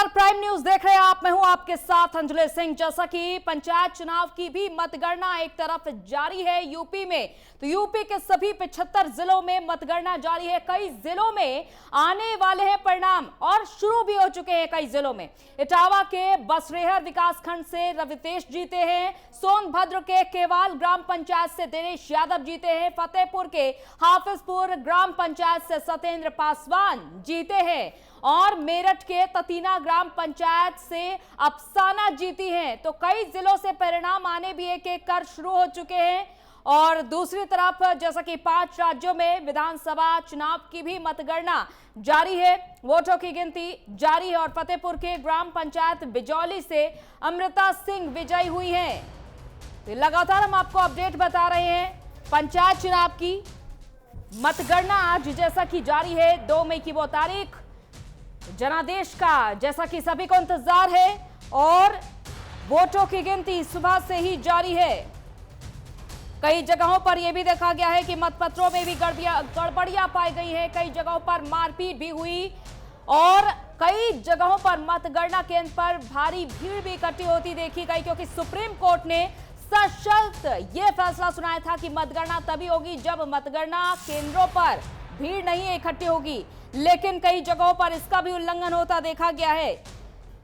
नमस्कार, prime news देख रहे हैं आप। मैं हूं आपके साथ अंजलि सिंह। जैसा कि पंचायत चुनाव की भी मतगणना एक तरफ जारी है यूपी में, तो यूपी के सभी 75 जिलों में मतगणना जारी है। कई जिलों में आने वाले हैं परिणाम और शुरू भी हो चुके हैं। कई जिलों में इटावा के बसरेहर विकासखंड से रवितेश जीते हैं, सोनभद्र के केवाल ग्राम पंचायत से दिनेश यादव जीते हैं, फतेहपुर के हाफिजपुर ग्राम पंचायत से सत्येंद्र पासवान जीते हैं और मेरठ के ततीना ग्राम पंचायत से अफसाना जीती हैं। तो कई जिलों से परिणाम आने भी एक एक कर शुरू हो चुके हैं। और दूसरी तरफ जैसा कि 5 राज्यों में विधानसभा चुनाव की भी मतगणना जारी है, वोटों की गिनती जारी है और फतेहपुर के ग्राम पंचायत बिजौली से अमृता सिंह विजयी हुई हैं। तो लगातार हम आपको अपडेट बता रहे हैं पंचायत चुनाव की मतगणना आज जैसा कि जारी है 2 मई की वो तारीख, जनादेश का जैसा कि सभी को इंतजार है और वोटों की गिनती सुबह से ही जारी है। कई जगहों पर यह भी देखा गया है कि मतपत्रों में भी गड़बड़ियां पाई गई है, कई जगहों पर मारपीट भी हुई और कई जगहों पर मतगणना केंद्र पर भारी भीड़ भी इकट्ठी होती देखी गई, क्योंकि सुप्रीम कोर्ट ने सशर्त यह फैसला सुनाया था कि मतगणना तभी होगी जब मतगणना केंद्रों पर भीड़ नहीं इकट्ठी होगी, लेकिन कई जगहों पर इसका भी उल्लंघन होता देखा गया है।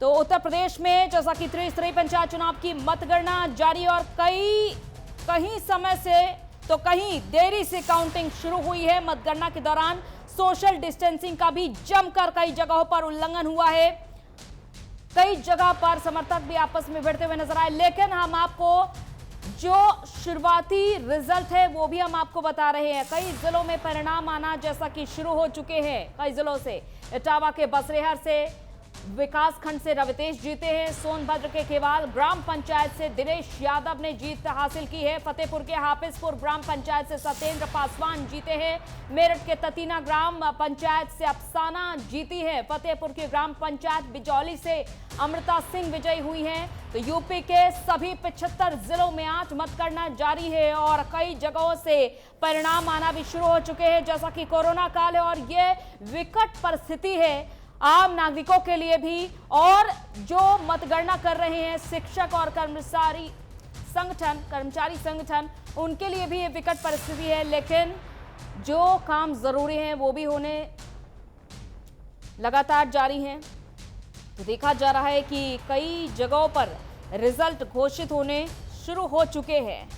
तो उत्तर प्रदेश में जैसा कि त्रिस्तरीय पंचायत चुनाव की मतगणना जारी और कहीं समय से तो कहीं देरी से काउंटिंग शुरू हुई है। मतगणना के दौरान सोशल डिस्टेंसिंग का भी जमकर कई जगहों पर उल्लंघन हुआ है, कई जगह पर समर्थक भी आपस में भिड़ते हुए नजर आए। लेकिन हम आपको जो शुरुआती रिजल्ट है वो भी हम आपको बता रहे हैं। कई जिलों में परिणाम आना जैसा कि शुरू हो चुके हैं। कई जिलों से इटावा के बसरेहर से विकासखंड से रवितेश जीते हैं, सोनभद्र के केवाल ग्राम पंचायत से दिनेश यादव ने जीत हासिल की है, फतेहपुर के हाफिजपुर ग्राम पंचायत से सत्येंद्र पासवान जीते हैं, मेरठ के ततीना ग्राम पंचायत से अफसाना जीती है, फतेहपुर की ग्राम पंचायत बिजौली से अमृता सिंह विजयी हुई हैं। तो यूपी के सभी 75 जिलों में आज मतगणना जारी है और कई जगहों से परिणाम आना भी शुरू हो चुके हैं। जैसा कि कोरोना काल है और ये विकट परिस्थिति है आम नागरिकों के लिए भी, और जो मतगणना कर रहे हैं शिक्षक और कर्मचारी संगठन उनके लिए भी ये विकट परिस्थिति है। लेकिन जो काम जरूरी हैं वो भी होने लगातार जारी हैं। तो देखा जा रहा है कि कई जगहों पर रिजल्ट घोषित होने शुरू हो चुके हैं।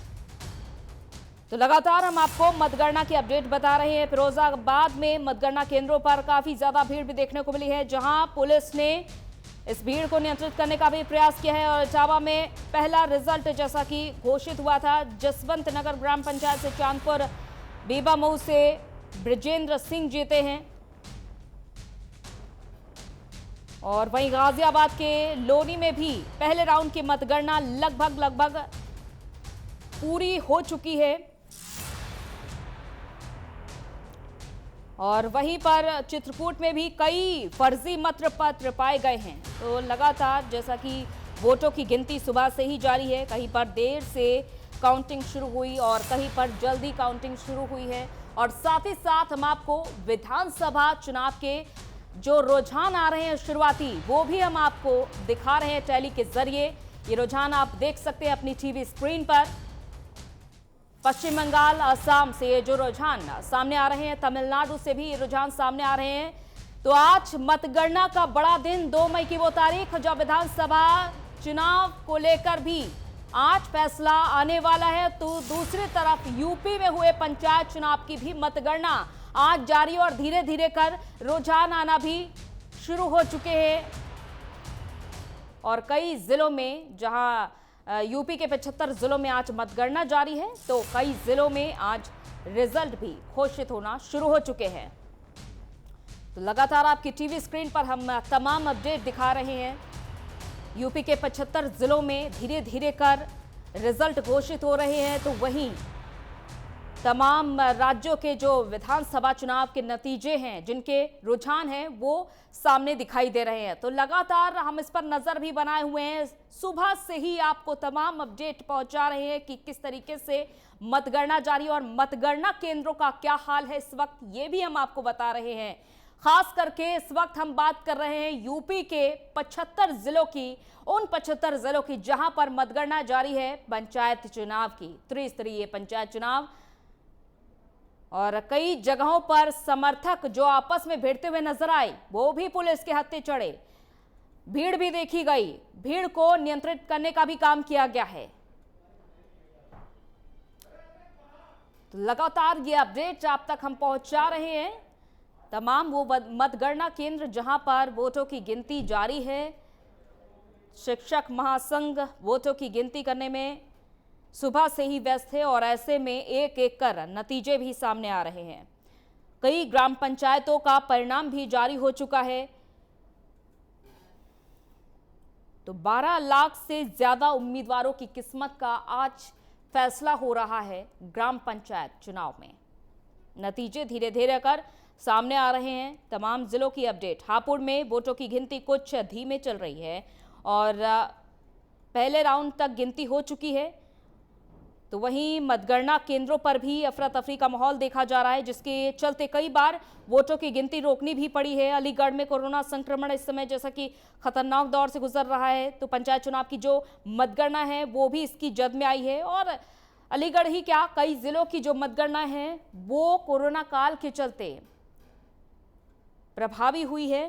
तो लगातार हम आपको मतगणना की अपडेट बता रहे हैं। फिरोजाबाद में मतगणना केंद्रों पर काफी ज्यादा भीड़ भी देखने को मिली है, जहां पुलिस ने इस भीड़ को नियंत्रित करने का भी प्रयास किया है। और इटावा में पहला रिजल्ट जैसा कि घोषित हुआ था, जसवंत नगर ग्राम पंचायत से चांदपुर बीबा मऊ से ब्रजेंद्र सिंह जीते हैं और वहीं गाजियाबाद के लोनी में भी पहले राउंड की मतगणना लगभग पूरी हो चुकी है। और वहीं पर चित्रकूट में भी कई फर्जी मतपत्र पाए गए हैं। तो लगातार जैसा कि वोटों की गिनती सुबह से ही जारी है, कहीं पर देर से काउंटिंग शुरू हुई और कहीं पर जल्दी काउंटिंग शुरू हुई है। और साथ ही साथ हम आपको विधानसभा चुनाव के जो रुझान आ रहे हैं शुरुआती, वो भी हम आपको दिखा रहे हैं टेली के जरिए। ये रुझान आप देख सकते हैं अपनी टीवी स्क्रीन पर। पश्चिम बंगाल, असम से ये जो रुझान सामने आ रहे हैं, तमिलनाडु से भी ये रुझान सामने आ रहे हैं। तो आज मतगणना का बड़ा दिन, 2 मई की वो तारीख जब विधानसभा चुनाव को लेकर भी आज फैसला आने वाला है। तो दूसरी तरफ यूपी में हुए पंचायत चुनाव की भी मतगणना आज जारी और धीरे धीरे कर रुझान आना भी शुरू हो चुके हैं। और कई जिलों में, जहां यूपी के 75 जिलों में आज मतगणना जारी है, तो कई जिलों में आज रिजल्ट भी घोषित होना शुरू हो चुके हैं। तो लगातार आपकी टीवी स्क्रीन पर हम तमाम अपडेट दिखा रहे हैं। यूपी के 75 जिलों में धीरे धीरे कर रिजल्ट घोषित हो रहे हैं, तो वहीं तमाम राज्यों के जो विधानसभा चुनाव के नतीजे हैं, जिनके रुझान हैं, वो सामने दिखाई दे रहे हैं। तो लगातार हम इस पर नजर भी बनाए हुए हैं, सुबह से ही आपको तमाम अपडेट पहुंचा रहे हैं कि किस तरीके से मतगणना जारी और मतगणना केंद्रों का क्या हाल है इस वक्त, ये भी हम आपको बता रहे हैं। खास करके इस वक्त हम बात कर रहे हैं यूपी के 75 जिलों की, उन 75 जिलों की जहां पर मतगणना जारी है पंचायत चुनाव की, त्रिस्तरीय पंचायत चुनाव। और कई जगहों पर समर्थक जो आपस में भिड़ते हुए नजर आए वो भी पुलिस के हत्थे चढ़े, भीड़ भी देखी गई, भीड़ को नियंत्रित करने का भी काम किया गया है। तो लगातार ये अपडेट आप तक हम पहुंचा रहे हैं। तमाम वो मतगणना केंद्र जहां पर वोटों की गिनती जारी है, शिक्षक महासंघ वोटों की गिनती करने में सुबह से ही व्यस्त है और ऐसे में एक एक कर नतीजे भी सामने आ रहे हैं। कई ग्राम पंचायतों का परिणाम भी जारी हो चुका है। तो 12 लाख से ज्यादा उम्मीदवारों की किस्मत का आज फैसला हो रहा है ग्राम पंचायत चुनाव में। नतीजे धीरे धीरे कर सामने आ रहे हैं। तमाम जिलों की अपडेट। हापुड़ में वोटों की गिनती कुछ धीमे चल रही है और पहले राउंड तक गिनती हो चुकी है। तो वहीं मतगणना केंद्रों पर भी अफरा तफरी का माहौल देखा जा रहा है, जिसके चलते कई बार वोटों की गिनती रोकनी भी पड़ी है। अलीगढ़ में कोरोना संक्रमण इस समय जैसा कि खतरनाक दौर से गुजर रहा है, तो पंचायत चुनाव की जो मतगणना है वो भी इसकी जद में आई है। और अलीगढ़ ही क्या, कई जिलों की जो मतगणना है वो कोरोना काल के चलते प्रभावी हुई है,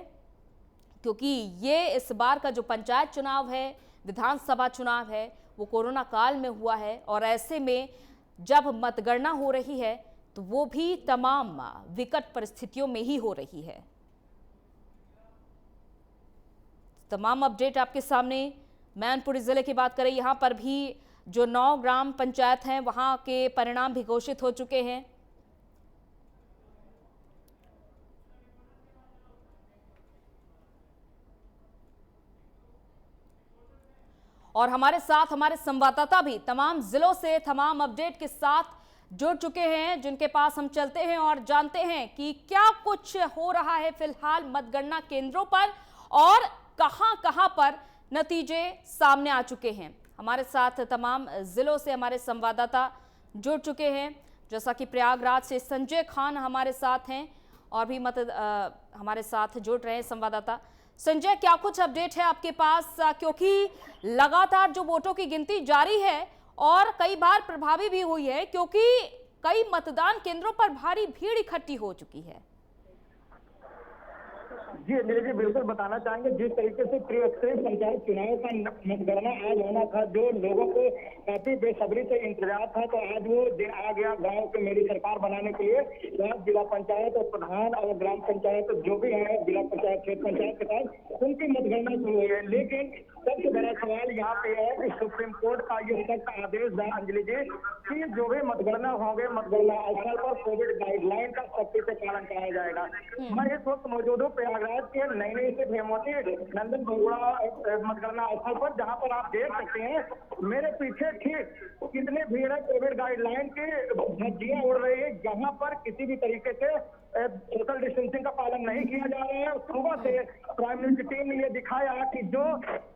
क्योंकि ये इस बार का जो पंचायत चुनाव है, विधानसभा चुनाव है, वो कोरोना काल में हुआ है। और ऐसे में जब मतगणना हो रही है तो वो भी तमाम विकट परिस्थितियों में ही हो रही है। तमाम अपडेट आपके सामने। मैनपुरी जिले की बात करें, यहां पर भी जो 9 ग्राम पंचायत हैं वहां के परिणाम भी घोषित हो चुके हैं। और हमारे साथ हमारे संवाददाता भी तमाम जिलों से तमाम अपडेट के साथ जुड़ चुके हैं, जिनके पास हम चलते हैं और जानते हैं कि क्या कुछ हो रहा है फिलहाल मतगणना केंद्रों पर और कहां-कहां पर नतीजे सामने आ चुके हैं। हमारे साथ तमाम जिलों से हमारे संवाददाता जुड़ चुके हैं, जैसा कि प्रयागराज से संजय खान हमारे साथ हैं और भी हमारे साथ जुड़ रहे हैं संवाददाता। संजय, क्या कुछ अपडेट है आपके पास, क्योंकि लगातार जो वोटों की गिनती जारी है और कई बार प्रभावी भी हुई है, क्योंकि कई मतदान केंद्रों पर भारी भीड़ इकट्ठी हो चुकी है। जी अंजलि जी, बिल्कुल बताना चाहेंगे जिस तरीके से त्रिस्तरीय पंचायत चुनाव का मतगणना आज होना था, जो लोगों को काफी बेसब्री से इंतजार था, तो आज वो दिन आ गया गांव के मेरी सरकार बनाने के लिए। आज जिला पंचायत और प्रधान और ग्राम पंचायत जो भी है, जिला पंचायत क्षेत्र पंचायत के साथ उनकी मतगणना शुरू हुई है। लेकिन सबसे बड़ा सवाल यहाँ पे है कि सुप्रीम कोर्ट का ये सख्त आदेश है अंजलि जी कि जो भी मतगणना होंगे, मतगणना स्थल पर कोविड गाइडलाइन का सख्ती से पालन कराया जाएगा। मैं इस वक्त मौजूद हूँ प्रयागराज के नई से भेमोती नंदन बगुड़ा मतगणना स्थल पर, जहाँ पर आप देख सकते हैं मेरे पीछे ठीक कितनी भीड़ है। कोविड गाइडलाइन की धज्जियां उड़ रही है, जहाँ पर किसी भी तरीके से सोशल डिस्टेंसिंग का पालन नहीं किया जा रहा है। सुबह से प्राइम मिनिस्टर टीम ने ये दिखाया कि जो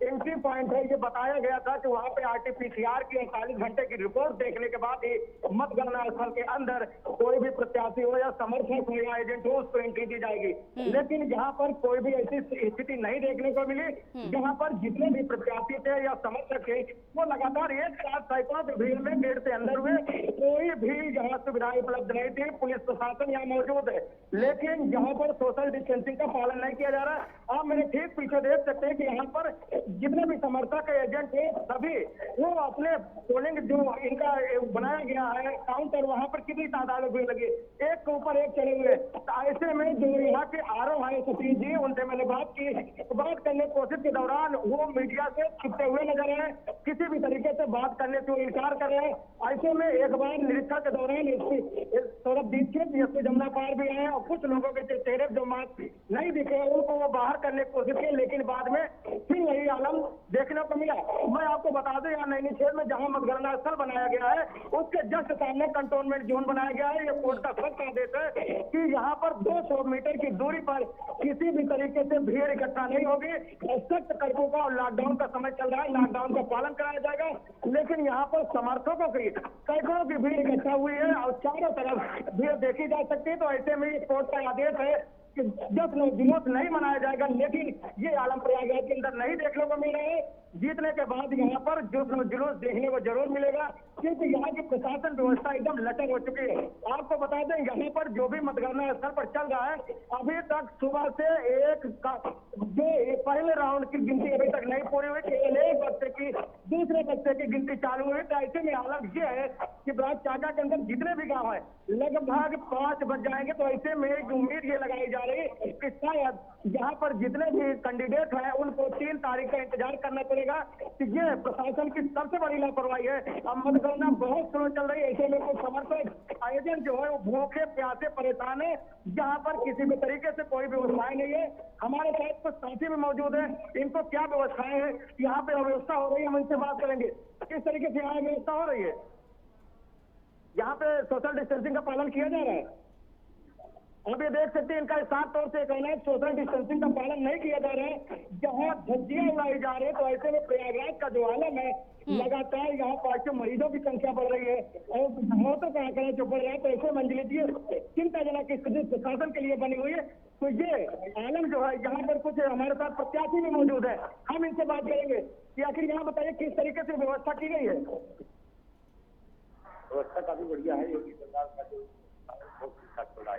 एंट्री पॉइंट है, ये बताया गया था कि वहाँ पे RT-PCR की 48 घंटे की रिपोर्ट देखने के बाद ही मतगणना स्थल के अंदर कोई भी प्रत्याशी हो या समर्थक हो या एजेंट हो उसको एंट्री दी जाएगी। लेकिन यहाँ पर कोई भी ऐसी स्थिति नहीं देखने को मिली, जहाँ पर जितने भी प्रत्याशी थे या समर्थक थे वो लगातार एक साथ सैकड़ों की भीड़ में गेट से अंदर हुए। कोई भी यहाँ सुविधाएं उपलब्ध नहीं थी, पुलिस प्रशासन यहाँ मौजूद है, लेकिन यहाँ पर सोशल डिस्टेंसिंग का पालन नहीं किया जा रहा। आप मेरे ठीक पीछे देख सकते हैं कि यहाँ पर जितने भी समर्थक एजेंट है सभी वो अपने पोलिंग जो इनका बनाया गया है काउंटर, वहाँ पर कितनी तादाद में भीड़ लगी, एक के ऊपर एक चले हुए। तो ऐसे में जो यहाँ के RO है सतीश जी, उनसे मैंने बात की, बात करने की कोशिश के दौरान वो मीडिया से छिपते हुए नजर आए, किसी भी तरीके से बात करने से इनकार कर रहे हैं। ऐसे में एक बार निरीक्षण के दौरान सौरभ दीक्षित एसपी जमुना पार भी आए और कुछ लोगों के चेहरे जो मास्क नहीं दिखे उनको वो बाहर करने की कोशिश की, लेकिन बाद में फिर वही आलम देखने को मिला। मैं आपको बता दूं, यहाँ नैनी क्षेत्र में जहाँ मतगणना स्थल बनाया गया है उसके जस्ट सामने कंटोनमेंट जोन बनाया गया है। ये कोर्ट का सख्त आदेश है कि यहाँ पर 200 मीटर की दूरी पर किसी भी तरीके से भीड़ इकट्ठा व्यवस्था नहीं होगी। सख्त कर्फ्यू का और लॉकडाउन का समय चल रहा है, लॉकडाउन का पालन कराया जाएगा। लेकिन यहाँ पर समर्थकों की सैकड़ों की भीड़ इकट्ठा हुई है और चारों तरफ भीड़ देखी जा सकती है। तो ऐसे में कोर्ट का आदेश है कि जश्न जुलूस नहीं मनाया जाएगा, लेकिन ये आलम प्रयागराज के अंदर नहीं देखने को मिल रहे हैं। जीतने के बाद यहाँ पर जश्न जुलूस देखने को जरूर मिलेगा, क्योंकि यहाँ की प्रशासन व्यवस्था एकदम लचर हो चुकी है। आपको बता दें, यहाँ पर जो भी मतगणना स्थल पर चल रहा है, अभी तक सुबह से जो पहले राउंड की गिनती अभी तक नहीं पूरी हुई, एक बच्चे की दूसरे बच्चे की गिनती चालू हुई। तो ऐसे में हालत ये है कि ब्राज चाका के अंदर जितने भी गांव है लगभग 5 बज जाएंगे। तो ऐसे में एक उम्मीद ये लगाई जा रही है कि शायद यहाँ पर जितने भी कैंडिडेट हैं उनको 3 तारीख का इंतजार करना पड़ेगा। कि ये प्रशासन की सबसे बड़ी लापरवाही है। अब मतगणना बहुत स्लो चल रही है, ऐसे में कुछ समर्थक आयोजन जो है वो भूखे प्यासे परेशान है। यहाँ पर किसी भी तरीके से कोई व्यवस्थाएं नहीं है। हमारे साथ कुछ साथी भी मौजूद है, इनको क्या व्यवस्थाएं है यहाँ पे व्यवस्था हो रही है, हम इनसे बात करेंगे। किस तरीके से यहाँ व्यवस्था हो रही है? यहाँ पे सोशल डिस्टेंसिंग का पालन किया जा रहा है। आप ये देख सकते हैं, इनका साफ तौर से कहना है सोशल डिस्टेंसिंग का पालन नहीं किया जा रहा है। जहाँ धज्जियां उड़ाई जा रही है, तो ऐसे में प्रयागराज का जो आलम है, लगातार यहाँ पर मरीजों की संख्या बढ़ रही है और मौतों का आंकड़ा जो बढ़ रहा है। तो ऐसे मंजिल चिंताजनक स्थिति प्रशासन के लिए बनी हुई है। तो ये आलम जो है, यहाँ पर कुछ हमारे साथ प्रत्याशी भी मौजूद है, हम इनसे बात करेंगे कि आखिर यहाँ बताइए किस तरीके से व्यवस्था की गई है। व्यवस्था काफी बढ़िया है। योगी सरकार का जो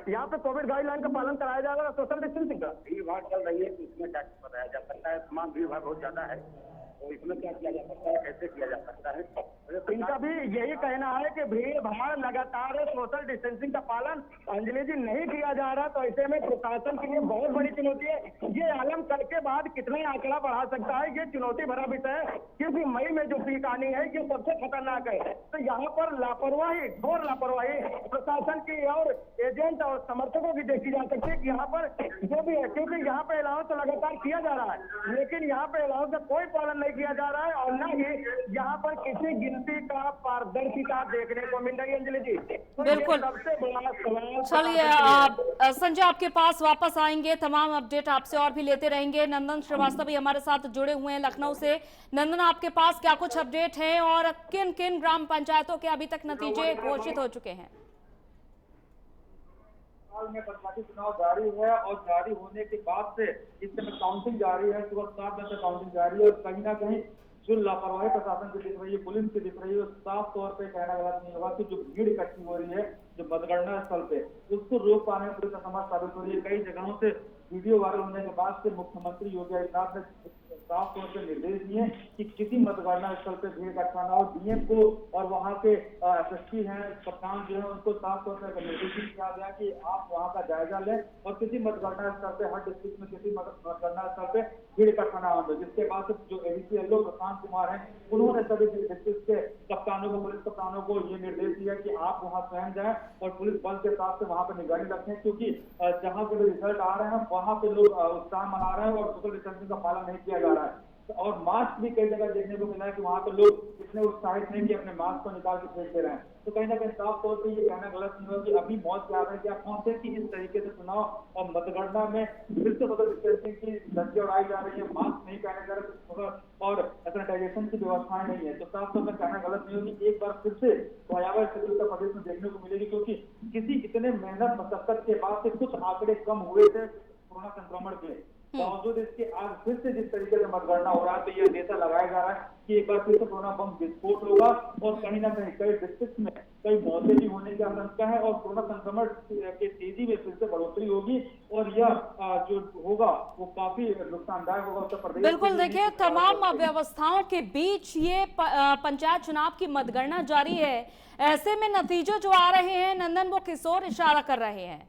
यहाँ पे कोविड गाइडलाइन का पालन कराया जा रहा है, सोशल डिस्टेंसिंग का भीड़ भाड़ चल रही है, तो इसमें क्या बताया जा सकता है? तमाम भीड़ भाड़ बहुत ज्यादा है, तो इसमें क्या किया जा सकता है, कैसे किया जा सकता है? इनका भी यही कहना है कि भीड़ भाड़ लगातार सोशल डिस्टेंसिंग का पालन अंजलि जी नहीं किया जा रहा। तो ऐसे में प्रशासन के लिए बहुत बड़ी चुनौती है। ये आलम कल के बाद कितने आंकड़ा बढ़ा सकता है, ये चुनौती भरा विषय है, क्योंकि मई में जो पीक आनी है ये सबसे खतरनाक है। तो यहाँ पर लापरवाही, घोर लापरवाही प्रशासन की और एजेंट और समर्थकों की देखी जा सकती है कि यहाँ पर जो भी है, क्योंकि यहाँ पे अलाउंस तो लगातार किया जा रहा है, लेकिन यहाँ पे अलाउंस का कोई पालन नहीं किया जा रहा है और न ही यहाँ पर किसी गिनती का पारदर्शिता देखने को मिल रही है। अंजलि जी, तो बिल्कुल, सबसे बड़ा सवाल। चलिए संजय आपके पास वापस आएंगे, तमाम अपडेट आपसे और भी लेते रहेंगे। नंदन श्रीवास्तव भी हमारे साथ जुड़े हुए हैं लखनऊ से। नंदन, आपके पास क्या कुछ अपडेट है और किन किन ग्राम पंचायतों के अभी तक नतीजे घोषित हो चुके हैं? में पंचायती चुनाव जारी है और जारी होने के बाद से इस समय काउंटिंग जारी है। सुबह 7 बजे से काउंटिंग जारी है और कहीं ना कहीं जो लापरवाही प्रशासन की दिख रही है, पुलिस की दिख रही है, साफ तौर पे कहना गलत नहीं होगा कि जो भीड़ इकट्ठी हो रही है जो मतगणना स्थल पे, उसको रोक पाने में पुलिस असमर्थ साबित हो रही है। कई जगहों से वीडियो वायरल होने के बाद से मुख्यमंत्री योगी आदित्यनाथ ने साफ तौर पर निर्देश दिए कि किसी मतगणना स्थल पे भीड़ इकट्ठा न हो। डीएम को और वहाँ के एसएसपी हैं, कप्तान जो है, उनको साफ तौर पर निर्देशित किया गया कि आप वहाँ का जायजा लें और किसी मतगणना स्थल पे, हर डिस्ट्रिक्ट में किसी मतगणना स्थल पे भीड़ इकट्ठा न हो। जिसके बाद जो एडीसी एलओ प्रशांत कुमार हैं, उन्होंने सभी डिस्ट्रिक्ट के कप्तानों को, पुलिस कप्तानों को ये निर्देश दिया कि आप वहाँ स्वयं जाएं और पुलिस बल के साथ से वहाँ पर निगरानी रखें, क्योंकि जहाँ पे रिजल्ट आ रहे हैं वहाँ पे लोग उत्साह मना रहे हैं और सोशल डिस्टेंसिंग का पालन नहीं किया जा रहा है। और मास्क भी कई जगह देखने को मिला है कि वहाँ पे लोग इतने उत्साहित नहीं कि अपने मास्क को निकाल के फेंक दे रहे हैं। तो कहीं ना कहीं साफ तौर पे ये कहना गलत नहीं होगा कि अभी मौत क्या है कि आप कौन से कि इस तरीके से चुनाव और मतगणना में फिर से सोशल डिस्टेंसिंग की धज्जियां उड़ाई जा रही है, मास्क नहीं पहने जा रहे और सैनिटाइजेशन की व्यवस्थाएं नहीं है। तो साफ तौर पर कहना गलत नहीं होगी, एक बार फिर से भयावह स्थिति उत्तर प्रदेश में देखने को मिलेगी, क्योंकि किसी इतने मेहनत मशक्कत के बाद से कुछ आंकड़े कम हुए थे कोरोना संक्रमण के बावजूद इसके आज फिर से जिस तरीके से मतगणना हो रहा है, तो यह अंदेशा लगाया जा रहा है कि एक बार फिर से कोरोना बम विस्फोट होगा और कहीं ना कहीं कई डिस्ट्रिक्ट में कई मौतें भी होने की आशंका है और कोरोना संक्रमण के तेजी में फिर से बढ़ोतरी होगी और यह जो होगा वो काफी नुकसानदायक होगा उत्तर प्रदेश। बिल्कुल, देखिए तमाम व्यवस्थाओं के बीच ये पंचायत चुनाव की मतगणना जारी है। ऐसे में नतीजे जो आ रहे हैं नंदन, वो किस ओर इशारा कर रहे हैं?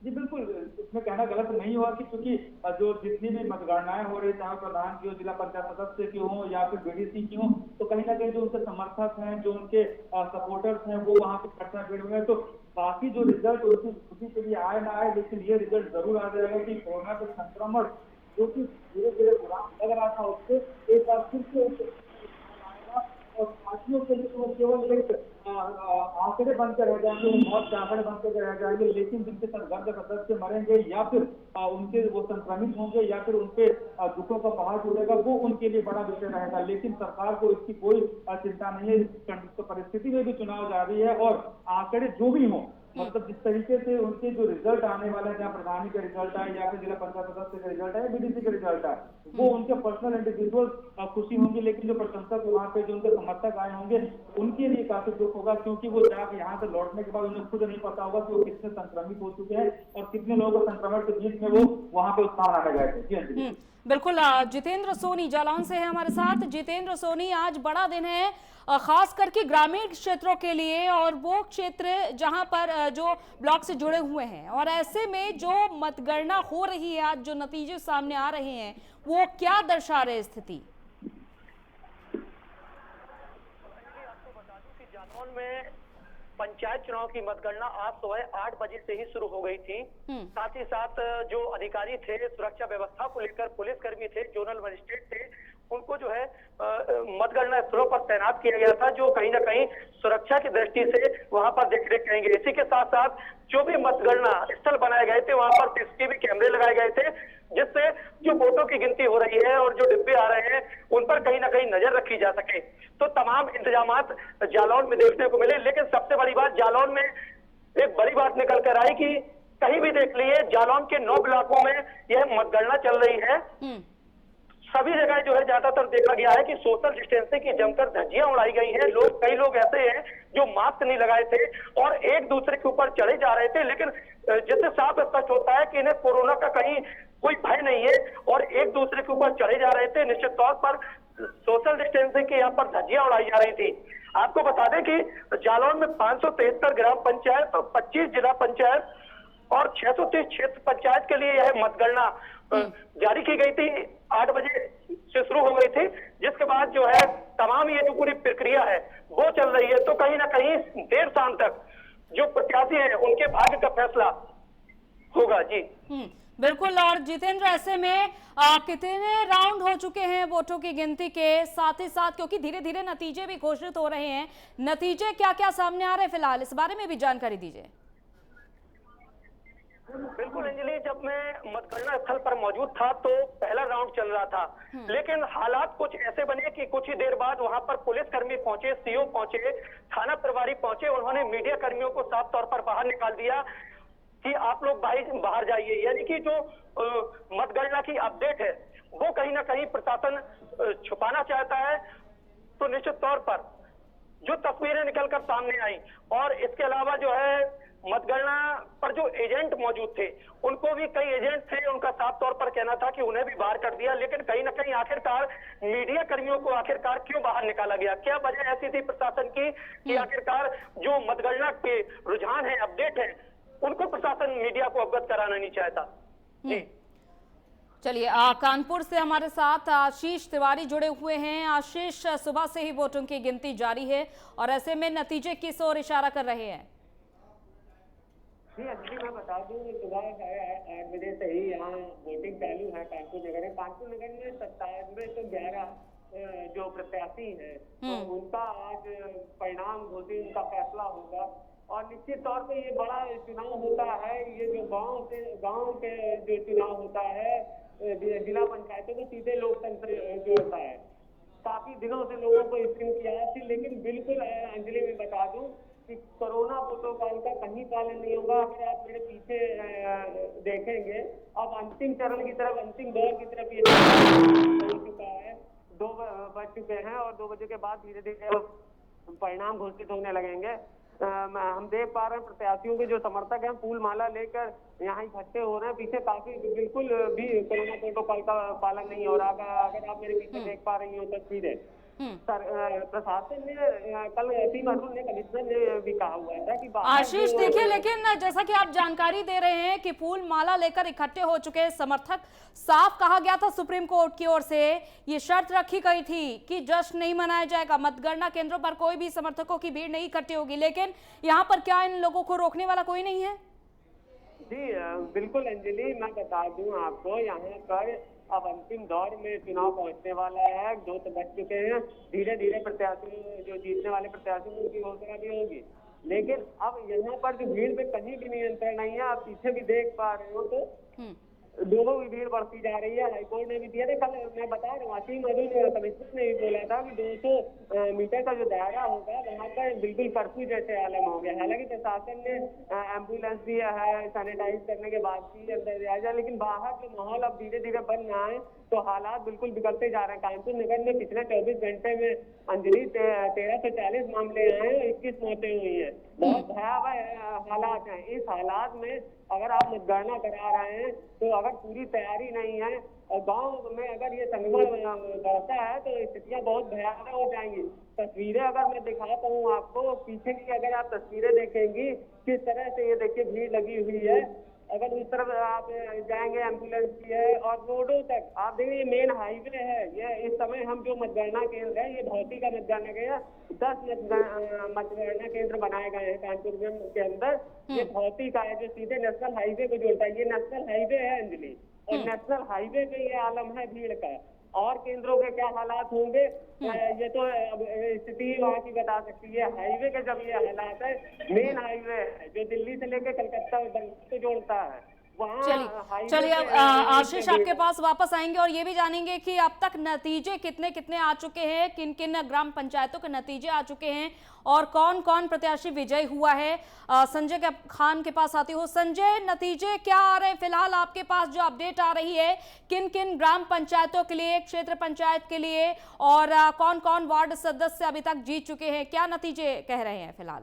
जी बिल्कुल, इसमें कहना गलत नहीं हुआ कि क्योंकि जो जितनी भी मतगणनाएं हो रही, चाहे प्रधान की हो, जिला पंचायत सदस्य की हो या फिर बीडीसी की हो, तो कहीं ना कहीं जो उनके समर्थक हैं, जो उनके सपोर्टर्स हैं, वो वहाँ पे इकट्ठा भीड़ हुए हैं। तो बाकी जो रिजल्ट उनकी खुशी के लिए आए ना आए, लेकिन ये रिजल्ट जरूर आ जाएगा कि कोरोना के संक्रमण जो कि धीरे धीरे लग रहा था उससे एक बार फिर से आएगा और पार्टियों के लिए केवल एक आंकड़े बनकर रह जाएंगे, वो मौत के आंकड़े बनकर रह जाएंगे, लेकिन जिनके सरदर्द कसरत से मरेंगे या फिर उनके वो संक्रमित होंगे या फिर उनपे दुखों का पहाड़ टूटेगा, वो उनके लिए बड़ा विषय रहेगा। लेकिन सरकार को इसकी कोई चिंता नहीं है। इस परिस्थिति में भी चुनाव जारी है और आंकड़े जो भी हों, मतलब जिस तरीके से उनके जो रिजल्ट आने वाले हैं, जहाँ प्रधानी का रिजल्ट आए या फिर जिला पंचायत सदस्य का रिजल्ट आए, बीडीसी का रिजल्ट आए, वो उनके पर्सनल इंडिविजुअल खुशी होंगी, लेकिन जो प्रशंसक वहाँ पे जो उनके समर्थक आए होंगे उनके लिए काफी दुख होगा, क्योंकि वो जाकर यहाँ से लौटने के बाद उन्हें खुद नहीं पता होगा कि वो कितने संक्रमित हो चुके हैं और कितने लोगों को संक्रमण के बीच में वो वहाँ पे उत्साह आने गए थे। जी अंजलि। बिल्कुल। जितेंद्र सोनी जालौन से है हमारे साथ। जितेंद्र सोनी, आज बड़ा दिन है खास करके ग्रामीण क्षेत्रों के लिए, और वो क्षेत्र जहां पर जो ब्लॉक से जुड़े हुए हैं, और ऐसे में जो मतगणना हो रही है, आज जो नतीजे सामने आ रहे हैं, वो क्या दर्शा रहे स्थिति? जालौन में पंचायत चुनाव की मतगणना आज सुबह 8 बजे से ही शुरू हो गई थी। साथ ही साथ जो अधिकारी थे, सुरक्षा व्यवस्था को लेकर पुलिसकर्मी थे, जोनल मजिस्ट्रेट थे, उनको जो है मतगणना स्थलों पर तैनात किया गया था, जो कहीं ना कहीं सुरक्षा की दृष्टि से वहां पर देखरेख करेंगे। इसी के साथ साथ जो भी मतगणना स्थल बनाए गए थे, वहां पर सीसीटीवी कैमरे लगाए गए थे, जिससे जो वोटों की गिनती हो रही है और जो डिब्बे आ रहे हैं उन पर कहीं ना कहीं नजर रखी जा सके। तो तमाम इंतजामात जालौन में देखने को मिले। लेकिन सबसे बड़ी बात, जालौन में एक बड़ी बात निकल कर आई कि कहीं भी देख लिए जालौन के 9 ब्लॉकों में यह मतगणना चल रही है, सभी जगह जो है ज्यादातर देखा गया है कि सोशल डिस्टेंसिंग की जमकर धज्जियां उड़ाई गई हैं। कई लोग ऐसे हैं जो मास्क नहीं लगाए थे और एक दूसरे के ऊपर चढ़े जा रहे थे, लेकिन जिससे साफ स्पष्ट होता है कि इन्हें कोरोना का कहीं कोई भय नहीं है और एक दूसरे के ऊपर चढ़े जा रहे थे। निश्चित तौर पर सोशल डिस्टेंसिंग की यहाँ पर धज्जियां उड़ाई जा रही थी। आपको बता दें कि जालौन में 573 ग्राम पंचायत और 25 जिला पंचायत और 630 क्षेत्र पंचायत के लिए यह मतगणना जारी की गई थी। 8 बजे से शुरू हो गई थी, जिसके बाद जो है तमाम ये जो पूरी प्रक्रिया है वो चल रही है। तो कहीं ना कहीं देर शाम तक जो प्रत्याशी हैं उनके भाग्य का फैसला होगा। जी बिल्कुल। और जितेंद्र, ऐसे में कितने राउंड हो चुके हैं वोटों की गिनती के? साथ ही साथ क्योंकि धीरे धीरे नतीजे भी घोषित हो रहे हैं, नतीजे क्या क्या सामने आ रहे हैं फिलहाल, इस बारे में भी जानकारी दीजिए। बिल्कुल अंजलि, जब मैं मतगणना स्थल पर मौजूद था तो पहला राउंड चल रहा था, लेकिन हालात कुछ ऐसे बने कि कुछ ही देर बाद वहां पर पुलिसकर्मी पहुंचे, सीओ पहुंचे, थाना प्रभारी पहुंचे। उन्होंने मीडिया कर्मियों को साफ तौर पर बाहर निकाल दिया कि आप लोग बाहर जाइए। यानी कि जो मतगणना की अपडेट है वो कहीं ना कहीं प्रशासन छुपाना चाहता है। तो निश्चित तौर पर जो तस्वीरें निकलकर सामने आई, और इसके अलावा जो है मतगणना पर जो एजेंट मौजूद थे, उनको भी कई एजेंट थे, उनका साफ तौर पर कहना था कि उन्हें भी बाहर कर दिया। लेकिन कहीं ना कहीं आखिरकार मीडिया कर्मियों को आखिरकार क्यों बाहर निकाला गया? क्या वजह ऐसी थी प्रशासन की कि आखिरकार जो मतगणना के रुझान है, अपडेट है, उनको प्रशासन मीडिया को अवगत कराना नहीं चाहता? जी चलिए, कानपुर से हमारे साथ आशीष तिवारी जुड़े हुए हैं। आशीष, सुबह से ही वोटों की गिनती जारी है और ऐसे में नतीजे किस ओर इशारा कर रहे हैं? जी अंजलि, मैं बता दूं, सुबह 8 बजे से ही यहाँ वोटिंग चालू है कानपुर नगर में। कानपुर नगर में 9711 जो प्रत्याशी हैं तो उनका आज परिणाम घोषित, उनका फैसला होगा। और निश्चित तौर पे ये बड़ा चुनाव होता है। ये जो गांव के जो चुनाव होता है, जिला पंचायतों के सीधे लोकतंत्र जो होता है, काफी दिनों से लोगों को स्कीम किया थी। लेकिन बिल्कुल अंजलि में बता दूं कि कोरोना प्रोटोकॉल का कहीं पालन नहीं होगा। अगर आप मेरे पीछे देखेंगे, अब अंतिम चरण की तरफ, अंतिम दौर की तरफ ये हो चुका है। 2 बज चुके हैं और 2 बजे के बाद धीरे धीरे परिणाम घोषित होने लगेंगे। हम देख पा रहे हैं प्रत्याशियों के जो समर्थक हैं फूल माला लेकर यहाँ इकट्ठे हो रहे हैं। पीछे काफी बिल्कुल भी कोरोना प्रोटोकॉल का पालन नहीं हो रहा। अगर आप मेरे पीछे देख पा रही हो तस्वीरें, प्रशासन ने कल ने कमिश्नर ने भी कहा हुआ था कि आशीष देखिए, लेकिन जैसा कि आप जानकारी दे रहे हैं कि फूल माला लेकर इकट्ठे हो चुके समर्थक, साफ कहा गया था सुप्रीम कोर्ट की ओर से, ये शर्त रखी गई थी कि जश्न नहीं मनाया जाएगा, मतगणना केंद्रों पर कोई भी समर्थकों की भीड़ नहीं इकट्ठी होगी। लेकिन यहाँ पर क्या इन लोगों को रोकने वाला कोई नहीं है? जी बिल्कुल अंजलि, मैं बता दूं आपको, यहाँ पर अब अंतिम दौर में चुनाव पहुंचने वाला है। 2 तो बच चुके हैं, धीरे धीरे प्रत्याशी जो जीतने वाले प्रत्याशी उनकी घोषणा भी होगी। लेकिन अब यहाँ पर जो भीड़ में कहीं भी नियंत्रण नहीं है। आप पीछे भी देख पा रहे हो तो लोगों की भीड़ बढ़ती जा रही है। हाईकोर्ट ने भी दिया था, कल मैं बता रहा हूँ असीम अरुण कमिश्नर ने भी बोला था कि 200 मीटर का जो दायरा होगा वहाँ पर बिल्कुल कर्फ्यू जैसे आलम हो गया। हालांकि प्रशासन ने एम्बुलेंस दिया है, सैनिटाइज करने के बाद भी अंदर दिया जाए, लेकिन बाहर जो माहौल अब धीरे धीरे बन रहा है तो हालात बिल्कुल बिगड़ते जा रहे हैं। कानपुर नगर में पिछले 24 घंटे में अंजलि 1340 मामले आए हैं, 21 मौतें हुई हैं। बहुत भयावह हालात हैं। इस हालात में अगर आप मतगणना करा रहे हैं तो अगर पूरी तैयारी नहीं है और गांव में अगर ये संक्रमण बढ़ता है तो स्थितियां बहुत भयावह हो जाएंगी। तस्वीरें अगर मैं दिखाता हूँ आपको, पीछे की अगर आप तस्वीरें देखेंगी किस तरह से ये देखिए भीड़ लगी हुई है। अगर उस तरफ आप जाएंगे एम्बुलेंस की है और रोडों तक आप देखिए ये मेन हाईवे है। ये इस समय हम जो मतगणना केंद्र है ये भौती का मतगणना केंद्र 10 मतगणना केंद्र बनाए गए हैं कानपुर के अंदर। ये भौती का है जो सीधे नेशनल हाईवे को जोड़ता है। ये नेशनल हाईवे है अंजलि, और नेशनल हाईवे पे ये आलम है भीड़ का। और केंद्रों के क्या हालात होंगे ये तो स्थिति वहाँ की बता सकती है। हाईवे के जब ये हालात है, मेन हाईवे है जो दिल्ली से लेकर कलकत्ता को जोड़ता है। चलिए आशीष आपके पास वापस आएंगे और ये भी जानेंगे कि अब तक नतीजे कितने आ चुके हैं, किन किन ग्राम पंचायतों के नतीजे आ चुके हैं और कौन कौन प्रत्याशी विजयी हुआ है। संजय खान के पास आती हूँ। संजय, नतीजे क्या आ रहे हैं फिलहाल आपके पास, जो अपडेट आ रही है किन किन ग्राम पंचायतों के लिए, क्षेत्र पंचायत के लिए, और कौन कौन वार्ड सदस्य अभी तक जीत चुके हैं, क्या नतीजे कह रहे हैं फिलहाल?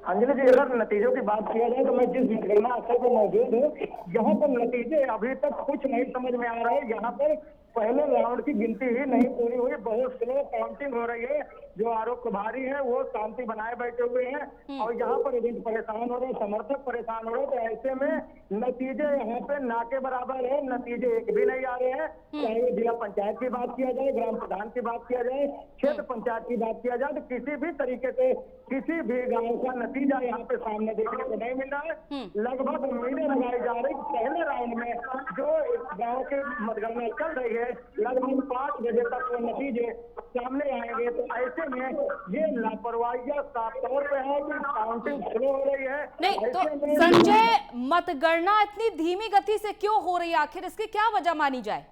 अंजलि जी, अगर नतीजों की बात किया जाए तो मैं जिस मतगणना स्थल पर मौजूद हूँ यहाँ पर नतीजे अभी तक कुछ नहीं समझ में आ रहे हैं। यहाँ पर पहले राउंड की गिनती ही नहीं पूरी हुई, बहुत स्लो काउंटिंग हो रही है। जो आरोप प्रभारी है वो शांति बनाए बैठे हुए हैं और यहाँ पर एजेंट परेशान हो रहे हैं, समर्थक परेशान हो रहे हैं। तो ऐसे में नतीजे यहाँ पे ना के बराबर है, नतीजे एक भी नहीं आ रहे हैं। चाहे वो जिला पंचायत की बात किया जाए, ग्राम प्रधान की बात किया जाए, क्षेत्र पंचायत की बात किया जाए, तो किसी भी तरीके से किसी भी गांव का नतीजा यहाँ पे सामने देखने को नहीं मिल रहा है। लगभग उम्मीदें लगाई जा रही पहले राउंड में जो गांव के मतगणना चल रही है लगभग 5 बजे तक वो नतीजे सामने आएंगे। तो ऐसे में ये लापरवाही साफ तौर पे है कि काउंटिंग स्लो हो रही है। नहीं तो संजय, मतगणना इतनी धीमी गति से क्यों हो रही है, आखिर इसकी क्या वजह मानी जाए?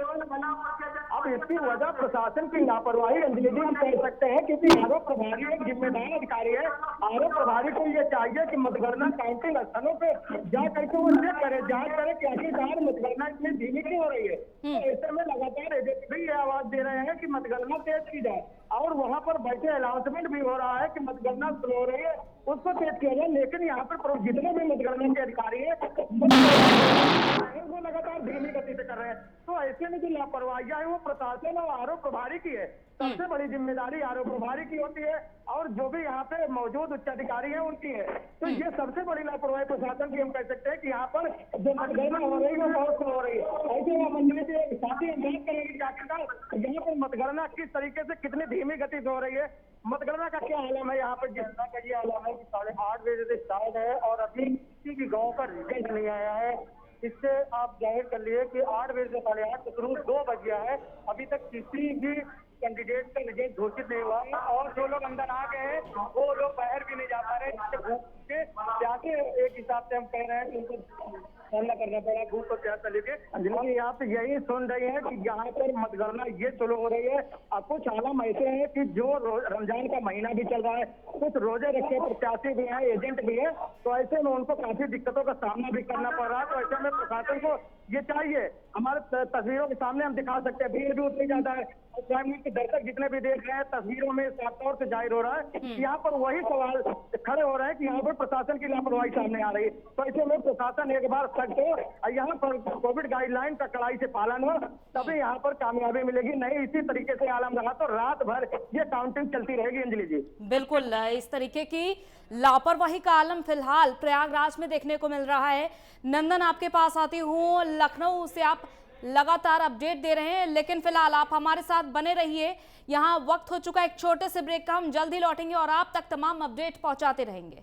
अब इसकी वजह प्रशासन की लापरवाही अंजलि जी हम कह सकते हैं, क्योंकि आरोप प्रभारी एक जिम्मेदार अधिकारी है। आरोप प्रभारी को ये चाहिए कि मतगणना काउंटिंग स्थलों पे जा करके वो चेक करे, जांच करे कि आखिरकार मतगणना इतनी धीमी क्यों हो रही है। तो ऐसे में लगातार एजेंट भी ये आवाज दे रहे हैं कि मतगणना तेज की जाए और वहाँ पर बैठे अनाउंसमेंट भी हो रहा है कि मतगणना स्लो हो रही है, उसको तेज किया जाए। लेकिन यहाँ पर जितने भी मतगणना के अधिकारी है वो लगातार धीमी गति से कर रहे हैं। तो ऐसे में जो लापरवाही है वो प्रशासन और आरोप प्रभारी की है। सबसे बड़ी जिम्मेदारी आरोप प्रभारी की होती है और जो भी यहाँ पे मौजूद उच्च अधिकारी है उनकी है। तो ये सबसे बड़ी लापरवाही प्रशासन की हम कह सकते हैं कि यहाँ पर जो मतगणना हो रही है वो बहुत स्लो हो रही है। ऐसे में मंत्री से साथ ही बात करेंगे कि आखिरकार यहाँ पर मतगणना किस तरीके से कितनी धीमी गति से हो रही है, मतगणना का क्या आलम है यहाँ पर। जितना का ये आलम है कि 8:30 बजे से स्टार्ट है और अभी किसी भी गाँव का रिजल्ट नहीं आया है। इससे आप जाहिर कर लिए कि 8 बजे से 8:30 तो शुरू 2 बज गया है, अभी तक किसी भी कैंडिडेट का रिजल्ट घोषित नहीं हुआ है। और जो लोग अंदर आ गए हैं वो लोग बाहर भी नहीं जा पा रहे, जिससे भूख के प्यासे एक हिसाब से हम कह रहे हैं कि उनको सामना करना पड़ा भूख और प्यास लेके। अंजलि यहाँ पे यही सुन रही है कि यहाँ पर मतगणना ये शुरू हो रही है। अब कुछ आलम ऐसे हैं कि जो रमजान का महीना भी चल रहा है, कुछ रोजे रखे प्रत्याशी भी हैं, एजेंट भी है, तो ऐसे में उनको काफी दिक्कतों का सामना भी करना पड़ रहा है। तो ऐसे में प्रशासन को ये चाहिए, हमारे तस्वीरों के सामने हम दिखा सकते हैं भीड़ भी उतनी ज्यादा है और प्राइम न्यूज़ के दर्शक जितने भी देख रहे हैं तस्वीरों में साफ तौर से जाहिर हो रहा है कि यहाँ पर वही सवाल खड़े हो रहे हैं कि यहाँ पर प्रशासन की लापरवाही सामने आ रही है। तो ऐसे में प्रशासन एक बार सख्त हो, यहाँ पर कोविड गाइडलाइन का कड़ाई से पालन हो, तभी यहाँ पर कामयाबी मिलेगी। नहीं इसी तरीके से आलम रहा तो रात भर ये काउंटिंग चलती रहेगी। अंजलि जी, बिल्कुल इस तरीके की लापरवाही का आलम फिलहाल प्रयागराज में देखने को मिल रहा है। नंदन, आपके पास आती हूँ। लखनऊ से आप लगातार अपडेट दे रहे हैं, लेकिन फिलहाल आप हमारे साथ बने रहिए। यहाँ वक्त हो चुका है एक छोटे से ब्रेक का, हम जल्द ही लौटेंगे और आप तक तमाम अपडेट पहुंचाते रहेंगे।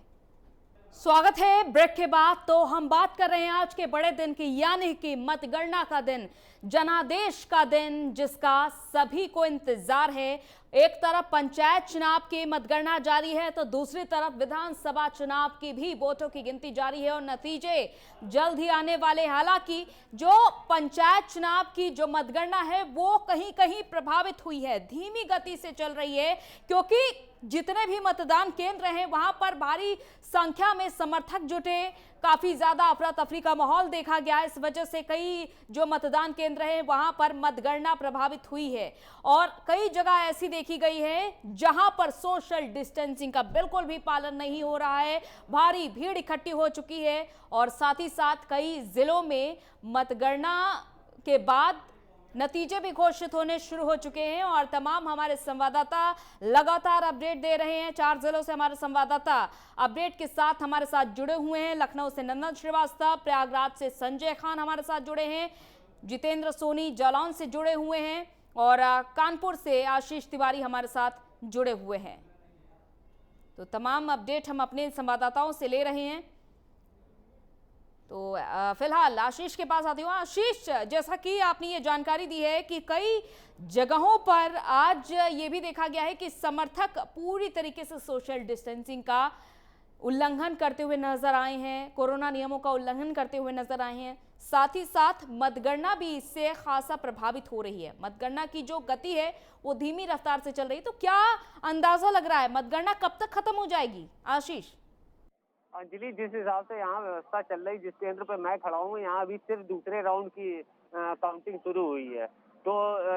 स्वागत है ब्रेक के बाद। तो हम बात कर रहे हैं आज के बड़े दिन की, यानी कि मतगणना का दिन, जनादेश का दिन, जिसका सभी को इंतजार है। एक तरफ पंचायत चुनाव की मतगणना जारी है तो दूसरी तरफ विधानसभा चुनाव की भी वोटों की गिनती जारी है और नतीजे जल्द ही आने वाले। हालांकि जो पंचायत चुनाव की जो मतगणना है वो कहीं कहीं प्रभावित हुई है, धीमी गति से चल रही है, क्योंकि जितने भी मतदान केंद्र हैं वहां पर भारी संख्या में समर्थक जुटे, काफी ज्यादा अफरा तफरी का माहौल देखा गया। इस वजह से कई जो मतदान केंद्र हैं वहां पर मतगणना प्रभावित हुई है और कई जगह ऐसी देखी गई है जहां पर सोशल डिस्टेंसिंग का बिल्कुल भी पालन नहीं हो रहा है, भारी भीड़ इकट्ठी हो चुकी है और साथ ही साथ कई जिलों में मतगणना के बाद नतीजे भी घोषित होने शुरू हो चुके हैं और तमाम हमारे संवाददाता लगातार अपडेट दे रहे हैं। 4 जिलों से हमारे संवाददाता अपडेट के साथ हमारे साथ जुड़े हुए हैं। लखनऊ से नंदन श्रीवास्तव, प्रयागराज से संजय खान हमारे साथ जुड़े हैं, जितेंद्र सोनी जालौन से जुड़े हुए हैं और कानपुर से आशीष तिवारी हमारे साथ जुड़े हुए हैं। तो तमाम अपडेट हम अपने संवाददाताओं से ले रहे हैं। तो फिलहाल आशीष के पास आती हूँ। आशीष, जैसा कि आपने ये जानकारी दी है कि कई जगहों पर आज ये भी देखा गया है कि समर्थक पूरी तरीके से सोशल डिस्टेंसिंग का उल्लंघन करते हुए नजर आए हैं, कोरोना नियमों का उल्लंघन करते हुए नजर आए हैं। साथ ही साथ मतगणना भी इससे खासा प्रभावित हो रही है। मतगणना की जो गति है वो धीमी रफ्तार से चल रही है। तो क्या अंदाजा लग रहा है मतगणना कब तक खत्म हो जाएगी? आशीष। अंजलि, जिस हिसाब से यहाँ व्यवस्था चल रही, जिस केंद्र पे मैं खड़ा हूँ, यहाँ अभी सिर्फ दूसरे राउंड की काउंटिंग शुरू हुई है। तो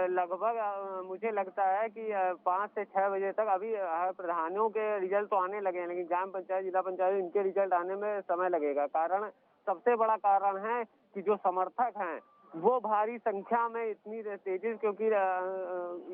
लगभग मुझे लगता है कि 5 से 6 बजे तक अभी प्रधानों के रिजल्ट तो आने लगे हैं, लेकिन ग्राम पंचायत, जिला पंचायत, इनके रिजल्ट आने में समय लगेगा। कारण, सबसे बड़ा कारण है कि जो समर्थक हैं वो भारी संख्या में इतनी तेजी, क्योंकि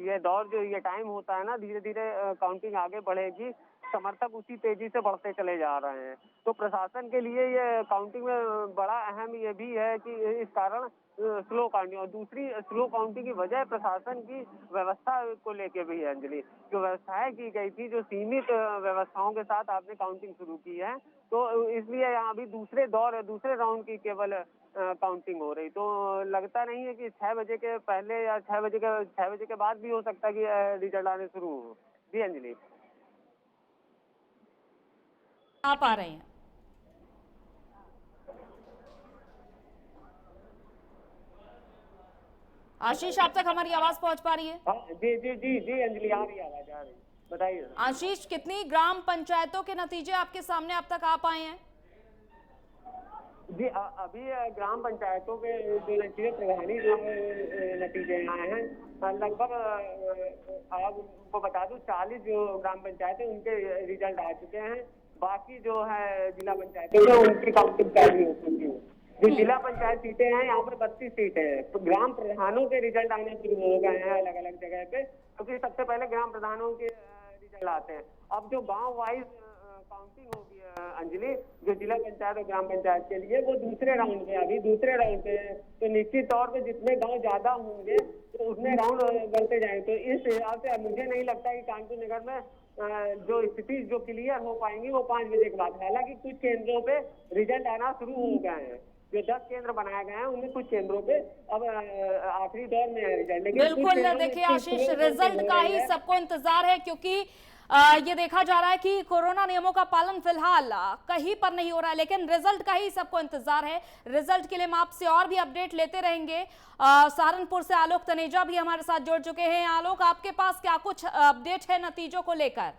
ये दौर जो ये टाइम होता है ना, धीरे धीरे काउंटिंग आगे बढ़ेगी, समर्थक उसी तेजी से बढ़ते चले जा रहे हैं। तो प्रशासन के लिए ये काउंटिंग में बड़ा अहम ये भी है कि इस कारण स्लो काउंटिंग, और दूसरी स्लो काउंटिंग की वजह प्रशासन की व्यवस्था को लेके भी है। अंजलि, जो व्यवस्थाएं की गई थी, जो सीमित व्यवस्थाओं के साथ आपने काउंटिंग शुरू की है, तो इसलिए यहाँ अभी दूसरे राउंड की केवल काउंटिंग हो रही। तो लगता नहीं है कि 6 बजे के पहले या 6 बजे के बाद भी हो सकता है कि रिजल्ट आने शुरू हो। जी अंजलि, आप आ रहे हैं। आशीष, आप तक हमारी आवाज पहुंच पा रही है? जी जी जी जी अंजलि, आ रही आवाज, आ रही, बताइए। आशीष, कितनी ग्राम पंचायतों के नतीजे आपके सामने अब तक आ पाए हैं? जी अभी ग्राम पंचायतों के जो नतीजे, प्रधानी जो नतीजे आए हैं, लगभग आपको बता दूं 40 जो ग्राम पंचायत है उनके रिजल्ट आ चुके हैं। बाकी जो है जिला पंचायतें हैं उनकी काउंटिंग जारी हो चुकी है। जो जिला पंचायत सीटें हैं, यहाँ पर 32 सीटें हैं। तो ग्राम प्रधानों के रिजल्ट आने शुरू हो गए हैं अलग अलग जगह पे, क्योंकि सबसे पहले ग्राम प्रधानों के रिजल्ट आते हैं। अब जो गाँव वाइज काउंटिंग होगी अंजलि, जो जिला पंचायत और ग्राम पंचायत के लिए, वो दूसरे राउंड में, अभी दूसरे राउंड पे, तो निश्चित तौर पे जितने गांव ज्यादा होंगे तो उतने राउंड बढ़ते जाएंगे। तो इस हिसाब से मुझे नहीं लगता कि कानपुर नगर में जो स्थिति जो क्लियर हो पाएंगी वो 5 बजे के बाद। हालांकि कुछ केंद्रों पे रिजल्ट आना शुरू हो गए हैं, जो 10 केंद्र बनाए गए हैं उनमें कुछ केंद्रों पे अब आखिरी दौर में है रिजल्ट। लेकिन बिल्कुल, देखिए आशीष, रिजल्ट का ही सबको इंतजार है, क्योंकि ये देखा जा रहा है कि कोरोना नियमों का पालन फिलहाल कहीं पर नहीं हो रहा है, लेकिन रिजल्ट का ही सबको इंतजार है। रिजल्ट के लिए हम आपसे और भी अपडेट लेते रहेंगे। सहारनपुर से आलोक तनेजा भी हमारे साथ जुड़ चुके हैं। आलोक, आपके पास क्या कुछ अपडेट है नतीजों को लेकर?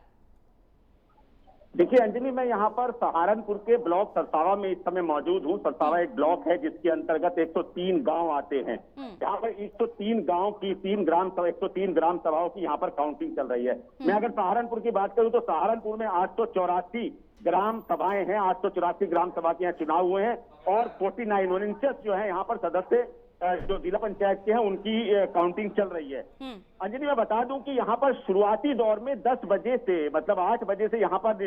देखिए अंजलि, मैं यहाँ पर सहारनपुर के ब्लॉक सरसावा में इस समय मौजूद हूँ। सरसावा एक ब्लॉक है जिसके अंतर्गत 103 गांव आते हैं। यहाँ पर 103 गांव की 103 ग्राम सभाओं की यहाँ पर काउंटिंग चल रही है। मैं अगर सहारनपुर की बात करूँ तो सहारनपुर में 884 ग्राम सभाएं हैं, 884 ग्राम सभा के यहाँ चुनाव हुए हैं और 49 जो है यहाँ पर सदस्य जो जिला पंचायत के हैं उनकी काउंटिंग चल रही है। अंजलि, मैं बता दूं कि यहाँ पर शुरुआती दौर में 10 बजे से, मतलब 8 बजे से यहाँ पर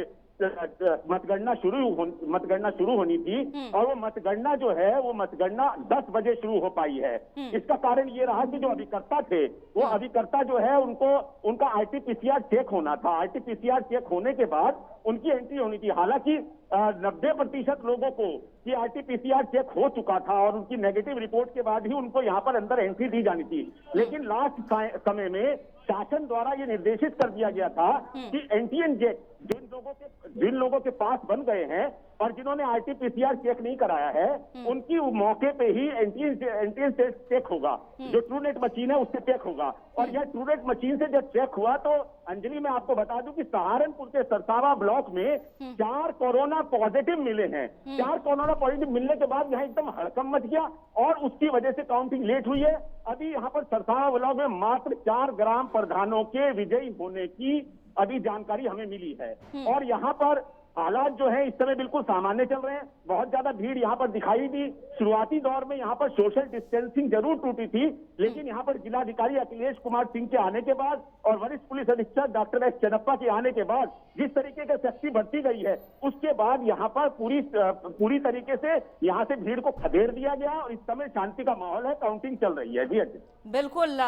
मतगणना शुरू होनी थी और वो मतगणना जो है वो मतगणना 10 बजे शुरू हो पाई है। इसका कारण ये रहा कि जो अभिकर्ता थे, वो अभिकर्ता जो है उनका RT-PCR चेक होना था। RT-PCR चेक होने के बाद उनकी एंट्री होनी थी। हालांकि 90% लोगों को कि RT-PCR चेक हो चुका था और उनकी नेगेटिव रिपोर्ट के बाद ही उनको यहाँ पर अंदर एंट्री दी जानी थी। लेकिन लास्ट समय में शासन द्वारा ये निर्देशित कर दिया गया था कि एंटीजन चेक जिन लोगों के पास बन गए हैं और जिन्होंने RT-PCR चेक नहीं कराया है, उनकी मौके पे ही एंटीजन चेक होगा। जो ट्रूनेट मशीन है उससे चेक होगा। और यह ट्रूनेट मशीन से जब चेक हुआ तो अंजलि, मैं आपको बता दूं कि सहारनपुर के सरसावा ब्लॉक में 4 कोरोना पॉजिटिव मिले हैं। 4 कोरोना पॉजिटिव मिलने के बाद यहाँ एकदम हड़कंप मच गया और उसकी वजह से काउंटिंग लेट हुई है। अभी यहाँ पर सरसावा ब्लॉक में मात्र 4 ग्राम प्रधानों के विजयी होने की अभी जानकारी हमें मिली है। और यहाँ पर हालात जो है इस समय बिल्कुल सामान्य चल रहे हैं। बहुत ज्यादा भीड़ यहाँ पर दिखाई दी। शुरुआती दौर में यहाँ पर सोशल डिस्टेंसिंग जरूर टूटी थी, लेकिन यहाँ पर जिलाधिकारी अखिलेश कुमार सिंह के आने के बाद और वरिष्ठ पुलिस अधीक्षक डॉक्टर एस चन्नप्पा के आने के बाद जिस तरीके से सख्ती बढ़ती गई है, उसके बाद यहाँ पर पूरी तरीके से यहाँ से भीड़ को खदेड़ दिया गया और इस समय शांति का माहौल है। काउंटिंग चल रही है। जी बिल्कुल,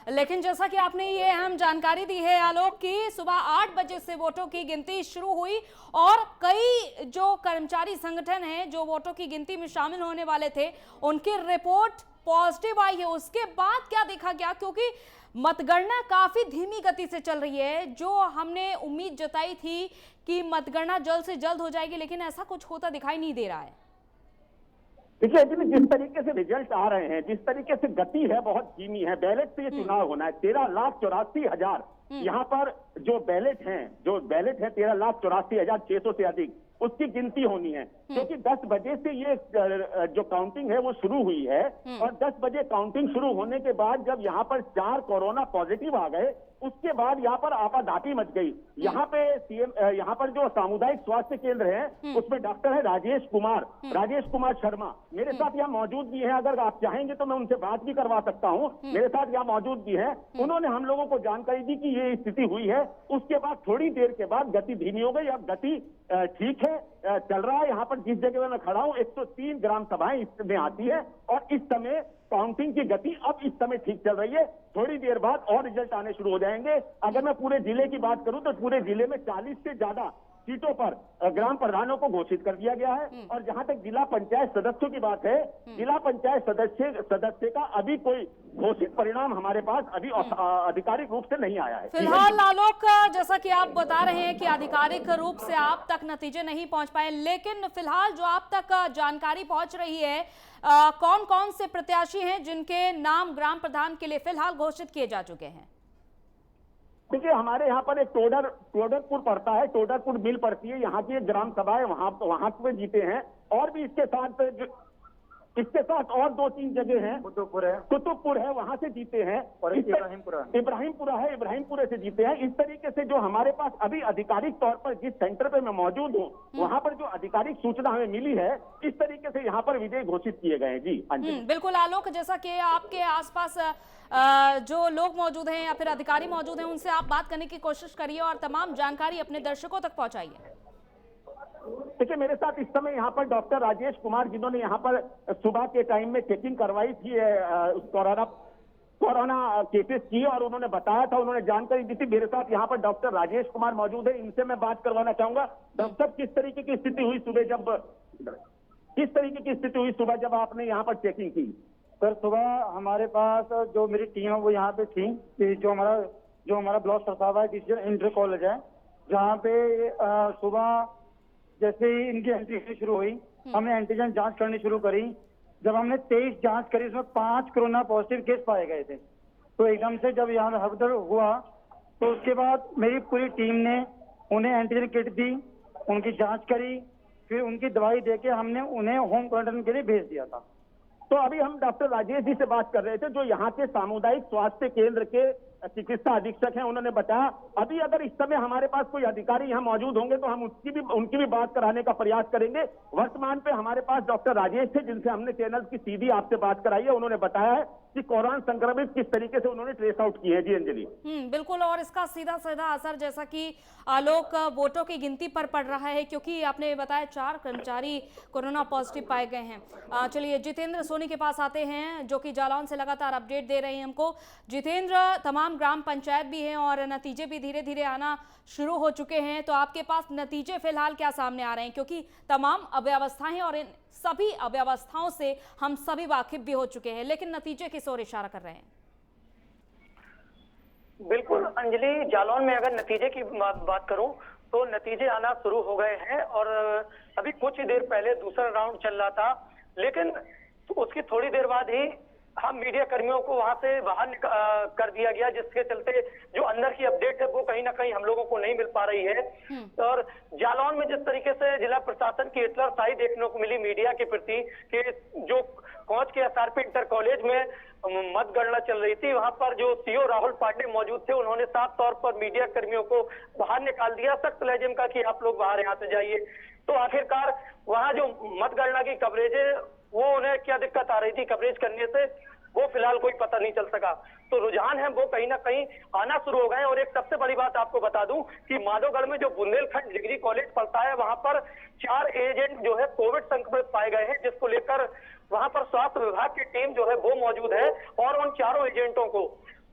लेकिन जैसा कि आपने ये अहम जानकारी दी है आलोक की सुबह 8 बजे से वोटों की गिनती शुरू हुई और कई जो कर्मचारी संगठन हैं जो वोटों की गिनती में शामिल होने वाले थे उनकी रिपोर्ट पॉजिटिव आई है। उसके बाद क्या देखा गया, क्योंकि मतगणना काफी धीमी गति से चल रही है। जो हमने उम्मीद जताई थी कि मतगणना जल्द से जल्द हो जाएगी, लेकिन ऐसा कुछ होता दिखाई नहीं दे रहा है। देखिए, जिस तरीके से रिजल्ट आ रहे हैं, जिस तरीके से गति है, बहुत धीमी है। बैलेट से ये चुनाव होना है। 13,84,000 यहाँ पर जो बैलेट है 13,84,600 से अधिक, उसकी गिनती होनी है। क्योंकि 10 बजे से ये जो काउंटिंग है वो शुरू हुई है और 10 बजे काउंटिंग शुरू होने के बाद जब यहाँ पर 4 कोरोना पॉजिटिव आ गए, उसके बाद यहाँ पर आपाधापी मच गई। यहाँ पे यहाँ पर जो सामुदायिक स्वास्थ्य केंद्र है उसमें डॉक्टर है राजेश कुमार शर्मा मेरे साथ यहाँ मौजूद भी है। अगर आप चाहेंगे तो मैं उनसे बात भी करवा सकता हूँ। मेरे साथ यहाँ मौजूद भी है। उन्होंने हम लोगों को जानकारी दी कि ये स्थिति हुई है। उसके बाद थोड़ी देर के बाद गति धीमी हो गई। अब गति ठीक है, चल रहा है। यहाँ पर जिस जगह मैं खड़ा हूँ 103 ग्राम सभाएं इसमें आती है और इस समय काउंटिंग की गति अब इस समय ठीक चल रही है। थोड़ी देर बाद और रिजल्ट आने शुरू हो जाएंगे। अगर मैं पूरे जिले की बात करूं तो पूरे जिले में 40 से ज्यादा सीटों पर ग्राम प्रधानों को घोषित कर दिया गया है। और जहां तक जिला पंचायत सदस्यों की बात है, जिला पंचायत सदस्य का अभी कोई घोषित परिणाम हमारे पास अभी आधिकारिक रूप से नहीं आया है। फिलहाल आलोक, जैसा कि आप बता रहे हैं कि आधिकारिक रूप से आप तक नतीजे नहीं पहुंच पाए, लेकिन फिलहाल जो आप तक जानकारी पहुंच रही है, कौन कौन से प्रत्याशी हैं जिनके नाम ग्राम प्रधान के लिए फिलहाल घोषित किए जा चुके हैं? देखिए, हमारे यहाँ पर एक टोडरपुर पड़ता है, टोडरपुर मिल पड़ती है। यहाँ की एक ग्राम सभा है, वहां पे जीते हैं। और भी इसके साथ और 2-3 जगह हैं। कुतुबपुर है, वहां से जीते हैं। और इब्राहिमपुरा से जीते हैं। इस तरीके से जो हमारे पास अभी आधिकारिक तौर पर जिस सेंटर पे मैं मौजूद हूँ वहां पर जो आधिकारिक सूचना हमें मिली है, इस तरीके से यहाँ पर विजय घोषित किए गए हैं। जी बिल्कुल आलोक, जैसा कि आपके आसपास जो लोग मौजूद हैं या फिर अधिकारी मौजूद हैं, उनसे आप बात करने की कोशिश करिए और तमाम जानकारी अपने दर्शकों तक पहुंचाइए। देखिए, मेरे साथ इस समय यहाँ पर डॉक्टर राजेश कुमार, जिन्होंने यहाँ पर सुबह के टाइम में चेकिंग करवाई थी कोरोना केसेस की, और उन्होंने बताया था, उन्होंने जानकारी दी थी। मेरे साथ यहाँ पर डॉक्टर राजेश कुमार मौजूद है। इनसे मैं बात करवाना चाहूंगा। डॉक्टर साहब, किस तरीके की स्थिति हुई सुबह जब आपने यहाँ पर चेकिंग की? सर, सुबह हमारे पास जो मेरी टीम है वो यहाँ पे थी कि जो हमारा ब्लॉक सरसावा है, डिसीजन इंटर कॉलेज है, जहाँ पे सुबह जैसे ही इनकी एंट्री शुरू हुई, हमने एंटीजन जांच करनी शुरू करी। जब हमने 23 जांच करी, उसमें 5 कोरोना पॉजिटिव केस पाए गए थे। तो एकदम से जब यहाँ हड़बड़ हुआ तो उसके बाद मेरी पूरी टीम ने उन्हें एंटीजन किट दी, उनकी जांच करी, फिर उनकी दवाई देके हमने उन्हें होम क्वारंटाइन के लिए भेज दिया था। तो अभी हम डॉक्टर राजेश जी से बात कर रहे थे, जो यहाँ के सामुदायिक स्वास्थ्य केंद्र के चिकित्सा अधीक्षक हैं। उन्होंने बताया अभी अगर इस समय हमारे पास कोई अधिकारी यहाँ मौजूद होंगे तो हम उनकी भी बात कराने का प्रयास करेंगे। वर्तमान पे हमारे पास डॉक्टर राजेश थे, जिनसे हमने चैनल की सीधी आपसे बात कराई है। उन्होंने बताया है कि कोरोना संक्रमित किस तरीके से उन्होंने ट्रेस आउट किए हैं। जी अंजलि। बिल्कुल, और इसका सीधा सीधा असर जैसा कि आलोक वोटों की गिनती पर पड़ रहा है, क्योंकि आपने बताया 4 कर्मचारी कोरोना पॉजिटिव पाए गए हैं। चलिए जितेंद्र सोनी के पास आते हैं, जो कि जालौन से लगातार अपडेट दे रहे हैं हमको। जितेंद्र, तमाम ग्राम पंचायत भी हैं और नतीजे भी धीरे धीरे आना शुरू हो चुके हैं, तो आपके पास नतीजे फिलहाल क्या सामने आ रहे हैं, क्योंकि तमाम अव्यवस्थाएं और इन सभी अव्यवस्थाओं से हम सभी वाकिफ भी हो चुके हैं, लेकिन नतीजे किस ओर इशारा कर रहे हैं? बिल्कुल अंजलि, जालौन में अगर नतीजे की बात करूं तो नतीजे आना शुरू हो गए हैं और अभी कुछ ही देर पहले दूसरा राउंड चल रहा था, लेकिन तो उसकी थोड़ी देर बाद ही हम मीडिया कर्मियों को वहां से बाहर कर दिया गया, जिसके चलते जो अंदर की अपडेट है वो कहीं ना कहीं हम लोगों को नहीं मिल पा रही है। और जालौन में जिस तरीके से जिला प्रशासन की हिटलरशाही देखने को मिली मीडिया के प्रति, कि जो कोच के एसआरपी इंटर कॉलेज में मतगणना चल रही थी, वहां पर जो सीओ राहुल पांडे मौजूद थे, उन्होंने साफ तौर पर मीडिया कर्मियों को बाहर निकाल दिया, सख्त लहजे में कहा कि आप लोग बाहर यहाँ से जाइए। तो आखिरकार वहां जो मतगणना की कवरेज है वो उन्हें क्या दिक्कत आ रही थी कवरेज करने से, वो फिलहाल कोई पता नहीं चल सका। तो रुझान है वो कहीं ना कहीं आना शुरू हो गए। और एक सबसे बड़ी बात आपको बता दूं कि माधोगढ़ में जो बुंदेलखंड डिग्री कॉलेज पड़ता है, वहां पर 4 एजेंट जो है कोविड संक्रमित पाए गए हैं, जिसको लेकर वहां पर स्वास्थ्य विभाग की टीम जो है वो मौजूद है और उन चारों एजेंटों को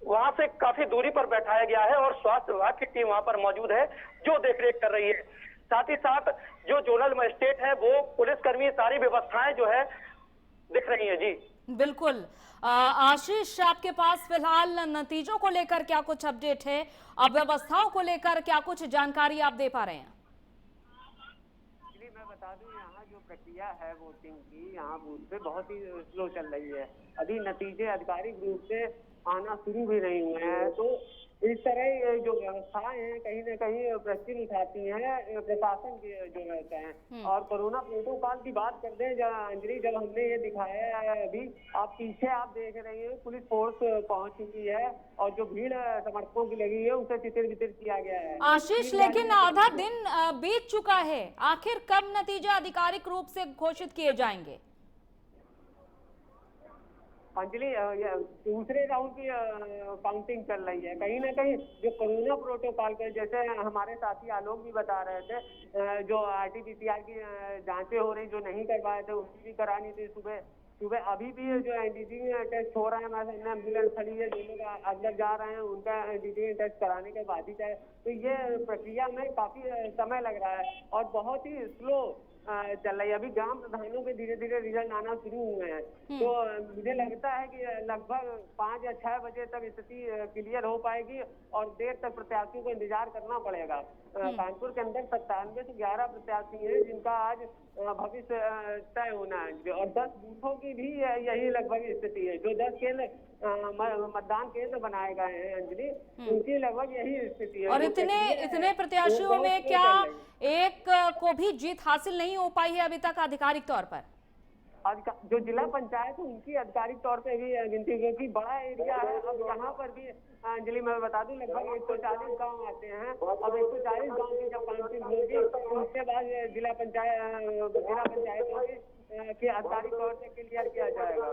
वहां से काफी दूरी पर बैठाया गया है और स्वास्थ्य विभाग की टीम वहां पर मौजूद है जो देखरेख कर रही है। साथ ही साथ जो जोनल मजिस्ट्रेट है वो पुलिसकर्मी, सारी व्यवस्थाएं जो है दिख रही है। जी बिल्कुल। आशीष, आपके पास फिलहाल नतीजों को लेकर क्या कुछ अपडेट है, अव्यवस्थाओं को लेकर क्या कुछ जानकारी आप दे पा रहे हैं? मैं बता दूं, यहाँ जो प्रक्रिया है वोटिंग की, यहाँ बूथ पे बहुत ही स्लो चल रही है। अभी नतीजे आधिकारिक रूप से आना शुरू भी नहीं हुए हैं। तो इस तरह जो व्यवस्थाएं हैं कहीं न कहीं प्रश्न उठाती हैं प्रशासन की जो रहते हैं। और कोरोना प्रोटोकॉल की बात करते हैं अंजलि, जब हमने ये दिखाया है अभी आप पीछे आप देख रहे हैं पुलिस फोर्स पहुंच चुकी है और जो भीड़ समर्थकों की लगी है उसे तितर बितर किया गया है। आशीष, लेकिन आधा दिन बीत चुका है, आखिर कब नतीजे आधिकारिक रूप से घोषित किए जाएंगे? अंजलि, दूसरे राउंड की काउंटिंग चल रही है। कहीं ना कहीं जो कोरोना प्रोटोकॉल के, जैसे हमारे साथी आलोक भी बता रहे थे, जो आरटीपीसीआर की जांचें हो रही जो नहीं करवाए थे उसकी भी करानी थी सुबह। अभी भी जो एंटीजन टेस्ट हो रहा है, हमारे सामने एम्बुलेंस खड़ी है, जो लोग अंदर जा रहे हैं उनका एंटीजन टेस्ट कराने के बाद ही जाए। तो ये प्रक्रिया में काफी समय लग रहा है और बहुत ही स्लो चल रही है। अभी ग्राम प्रधानों पे धीरे धीरे रिजल्ट आना शुरू हुए हैं। तो मुझे लगता है कि लगभग 5 या 6 बजे तक स्थिति क्लियर हो पाएगी और देर तक प्रत्याशियों को इंतजार करना पड़ेगा। कानपुर के अंदर 97 से 11 प्रत्याशी हैं जिनका आज भविष्य तय होना है और 10 बूथों की भी यही लगभग स्थिति है। जो 10 केंद्र मतदान केंद्र बनाए गए हैं अंजलि, उनकी लगभग यही स्थिति है। और इतने प्रत्याशियों में क्या एक को भी जीत हासिल नहीं हो पाई है अभी तक आधिकारिक तौर पर? जो जिला पंचायत है उनकी आधिकारिक तौर पे भी गिनती, क्योंकि बड़ा एरिया है। अब यहाँ पर भी अंजलि मैं बता दूं लगभग 140 गांव आते हैं। अब 140 गांव की जब काउंटिंग होगी उसके बाद जिला पंचायतों की आधिकारिक तौर से क्लियर किया जाएगा।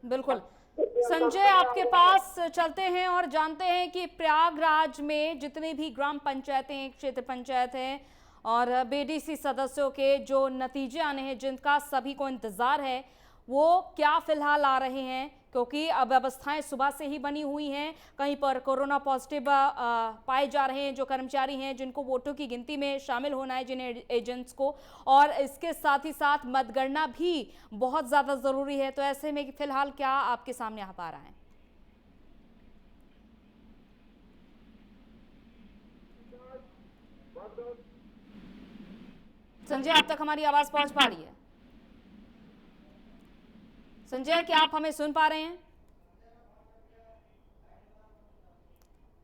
बिल्कुल। संजय, आपके पास चलते हैं और जानते हैं कि प्रयागराज में जितनी भी ग्राम पंचायतें, क्षेत्र पंचायत हैं और बीडीसी सदस्यों के जो नतीजे आने हैं जिनका सभी को इंतजार है, वो क्या फिलहाल आ रहे हैं? क्योंकि अव्यवस्थाएं सुबह से ही बनी हुई हैं। कहीं पर कोरोना पॉजिटिव पाए जा रहे हैं जो कर्मचारी हैं जिनको वोटों की गिनती में शामिल होना है, जिन एजेंट्स को, और इसके साथ ही साथ मतगणना भी बहुत ज़्यादा ज़रूरी है। तो ऐसे में फिलहाल क्या आपके सामने आ पा रहा है? संजय, आप तक हमारी आवाज पहुंच पा रही है? संजय, क्या आप हमें सुन पा रहे हैं?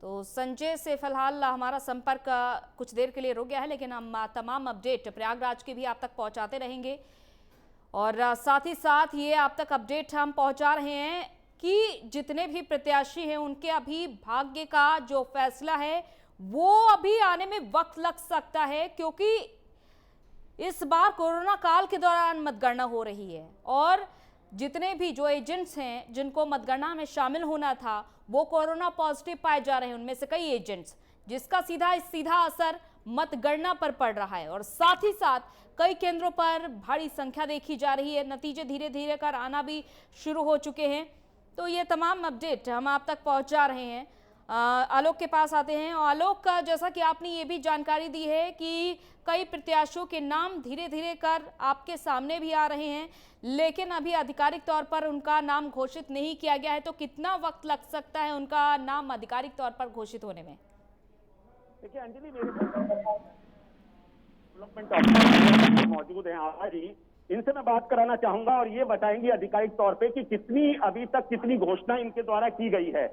तो संजय से फिलहाल हमारा संपर्क कुछ देर के लिए रुक गया है, लेकिन हम तमाम अपडेट प्रयागराज के भी आप तक पहुंचाते रहेंगे और साथ ही साथ ये आप तक अपडेट हम पहुंचा रहे हैं कि जितने भी प्रत्याशी हैं उनके अभी भाग्य का जो फैसला है वो अभी आने में वक्त लग सकता है, क्योंकि इस बार कोरोना काल के दौरान मतगणना हो रही है और जितने भी जो एजेंट्स हैं जिनको मतगणना में शामिल होना था वो कोरोना पॉजिटिव पाए जा रहे हैं, उनमें से कई एजेंट्स, जिसका सीधा असर मतगणना पर पड़ रहा है। और साथ ही साथ कई केंद्रों पर भारी संख्या देखी जा रही है, नतीजे धीरे धीरे कर आना भी शुरू हो चुके हैं। तो ये तमाम अपडेट हम आप तक पहुंचा रहे हैं। आलोक के पास आते हैं। और आलोक, जैसा कि आपने ये भी जानकारी दी है कि कई प्रत्याशियों के नाम धीरे धीरे कर आपके सामने भी आ रहे हैं, लेकिन अभी आधिकारिक तौर पर उनका नाम घोषित नहीं किया गया है, तो कितना वक्त लग सकता है उनका नाम आधिकारिक तौर पर घोषित होने में? देखिए अंजलि, मेरे डेवलपमेंट ऑफिसर मौजूद हैं आभा जी, इनसे मैं बात कराना चाहूंगा और ये बताएंगे आधिकारिक तौर पे कि कितनी अभी तक कितनी घोषणा इनके द्वारा की गई है।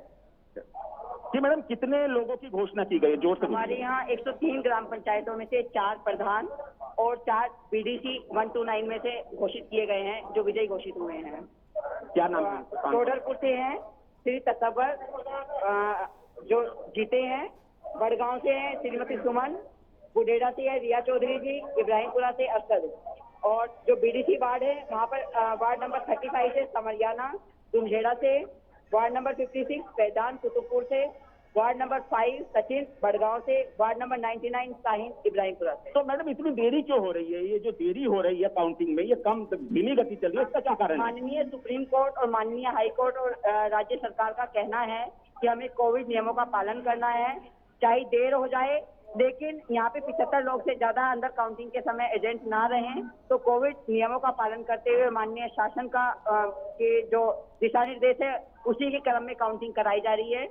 जी मैडम, कितने लोगों की घोषणा की गई है? जोर से। हमारे यहाँ 103 ग्राम पंचायतों में से 4 प्रधान और 4 बीडीसी 129 में से घोषित किए गए हैं, जो विजयी घोषित हुए हैं। क्या नाम है? टोडरपुर से हैं श्री तत्वर जो जीते हैं, बड़गांव से हैं श्रीमती सुमन, बुडेड़ा से है रिया चौधरी जी, इब्राहिमपुरा से अरशद, और जो बीडीसी वार्ड है वहाँ पर वार्ड नंबर 35 से समरियाना दुमझेड़ा से, वार्ड नंबर 56 पैदान कुतुबपुर से, वार्ड नंबर 5 सचिन बड़गांव से, वार्ड नंबर 99 शाहीन इब्राहिमपुरा से। तो मैडम इतनी देरी क्यों हो रही है? ये जो देरी हो रही है काउंटिंग में, ये कम धीमी गति चल रही है, इसका क्या कारण है? माननीय सुप्रीम कोर्ट और माननीय हाई कोर्ट और राज्य सरकार का कहना है कि हमें कोविड नियमों का पालन करना है, चाहे देर हो जाए, लेकिन यहाँ पे 75 लोग से ज्यादा अंदर काउंटिंग के समय एजेंट ना रहें। तो कोविड नियमों का पालन करते हुए माननीय शासन का के जो दिशा निर्देश है उसी के क्रम में काउंटिंग कराई जा रही है,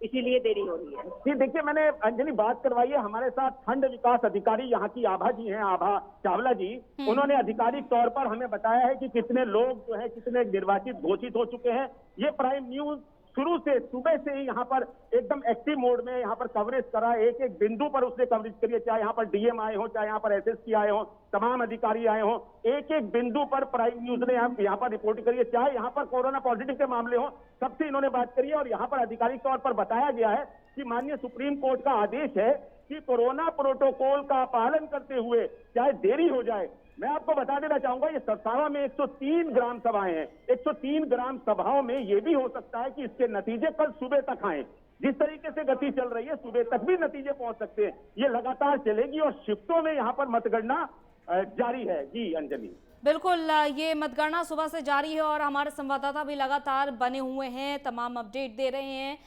इसीलिए देरी हो रही है। जी देखिए, मैंने अंजलि बात करवाई है, हमारे साथ खंड विकास अधिकारी यहाँ की आभा जी हैं, आभा चावला जी। उन्होंने आधिकारिक तौर पर हमें बताया है कि कितने लोग जो है कितने निर्वाचित घोषित हो चुके हैं। ये प्राइम न्यूज शुरू से सुबह से ही यहाँ पर एकदम एक्टिव मोड में यहाँ पर कवरेज करा, एक एक बिंदु पर उसने कवरेज करी है, चाहे यहाँ पर डीएम आए हो, चाहे यहाँ पर एसएसपी आए हो, तमाम अधिकारी आए हो, एक एक बिंदु पर प्राइम न्यूज ने यहाँ पर रिपोर्ट करी है, चाहे यहाँ पर कोरोना पॉजिटिव के मामले हो, सबसे इन्होंने बात करी है। और यहाँ पर आधिकारिक तौर पर बताया गया है कि माननीय सुप्रीम कोर्ट का आदेश है कि कोरोना प्रोटोकॉल का पालन करते हुए चाहे देरी हो जाए। मैं आपको बता देना चाहूंगा, ये सरसावा में 103 ग्राम सभाएं हैं। 103 ग्राम सभाओं में ये भी हो सकता है कि इसके नतीजे कल सुबह तक आए। जिस तरीके से गति चल रही है, सुबह तक भी नतीजे पहुंच सकते हैं। ये लगातार चलेगी और शिफ्टों में यहाँ पर मतगणना जारी है। जी अंजलि, बिल्कुल, ये मतगणना सुबह से जारी है और हमारे संवाददाता भी लगातार बने हुए हैं, तमाम अपडेट दे रहे हैं।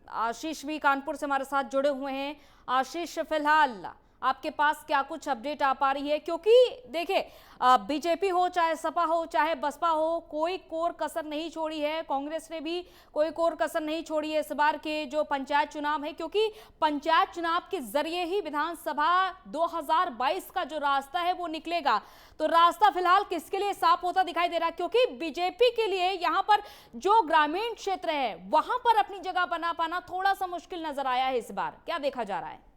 आशीष भी कानपुर से हमारे साथ जुड़े हुए हैं। आशीष, फिलहाल आपके पास क्या कुछ अपडेट आ पा रही है? क्योंकि देखिए, बीजेपी हो चाहे सपा हो चाहे बसपा हो, कोई कोर कसर नहीं छोड़ी है। कांग्रेस ने भी कोई कोर कसर नहीं छोड़ी है इस बार के जो पंचायत चुनाव है, क्योंकि पंचायत चुनाव के जरिए ही विधानसभा 2022 का जो रास्ता है वो निकलेगा। तो रास्ता फिलहाल किसके लिए साफ होता दिखाई दे रहा है? क्योंकि बीजेपी के लिए यहाँ पर जो ग्रामीण क्षेत्र है वहां पर अपनी जगह बना पाना थोड़ा सा मुश्किल नजर आया है। इस बार क्या देखा जा रहा है?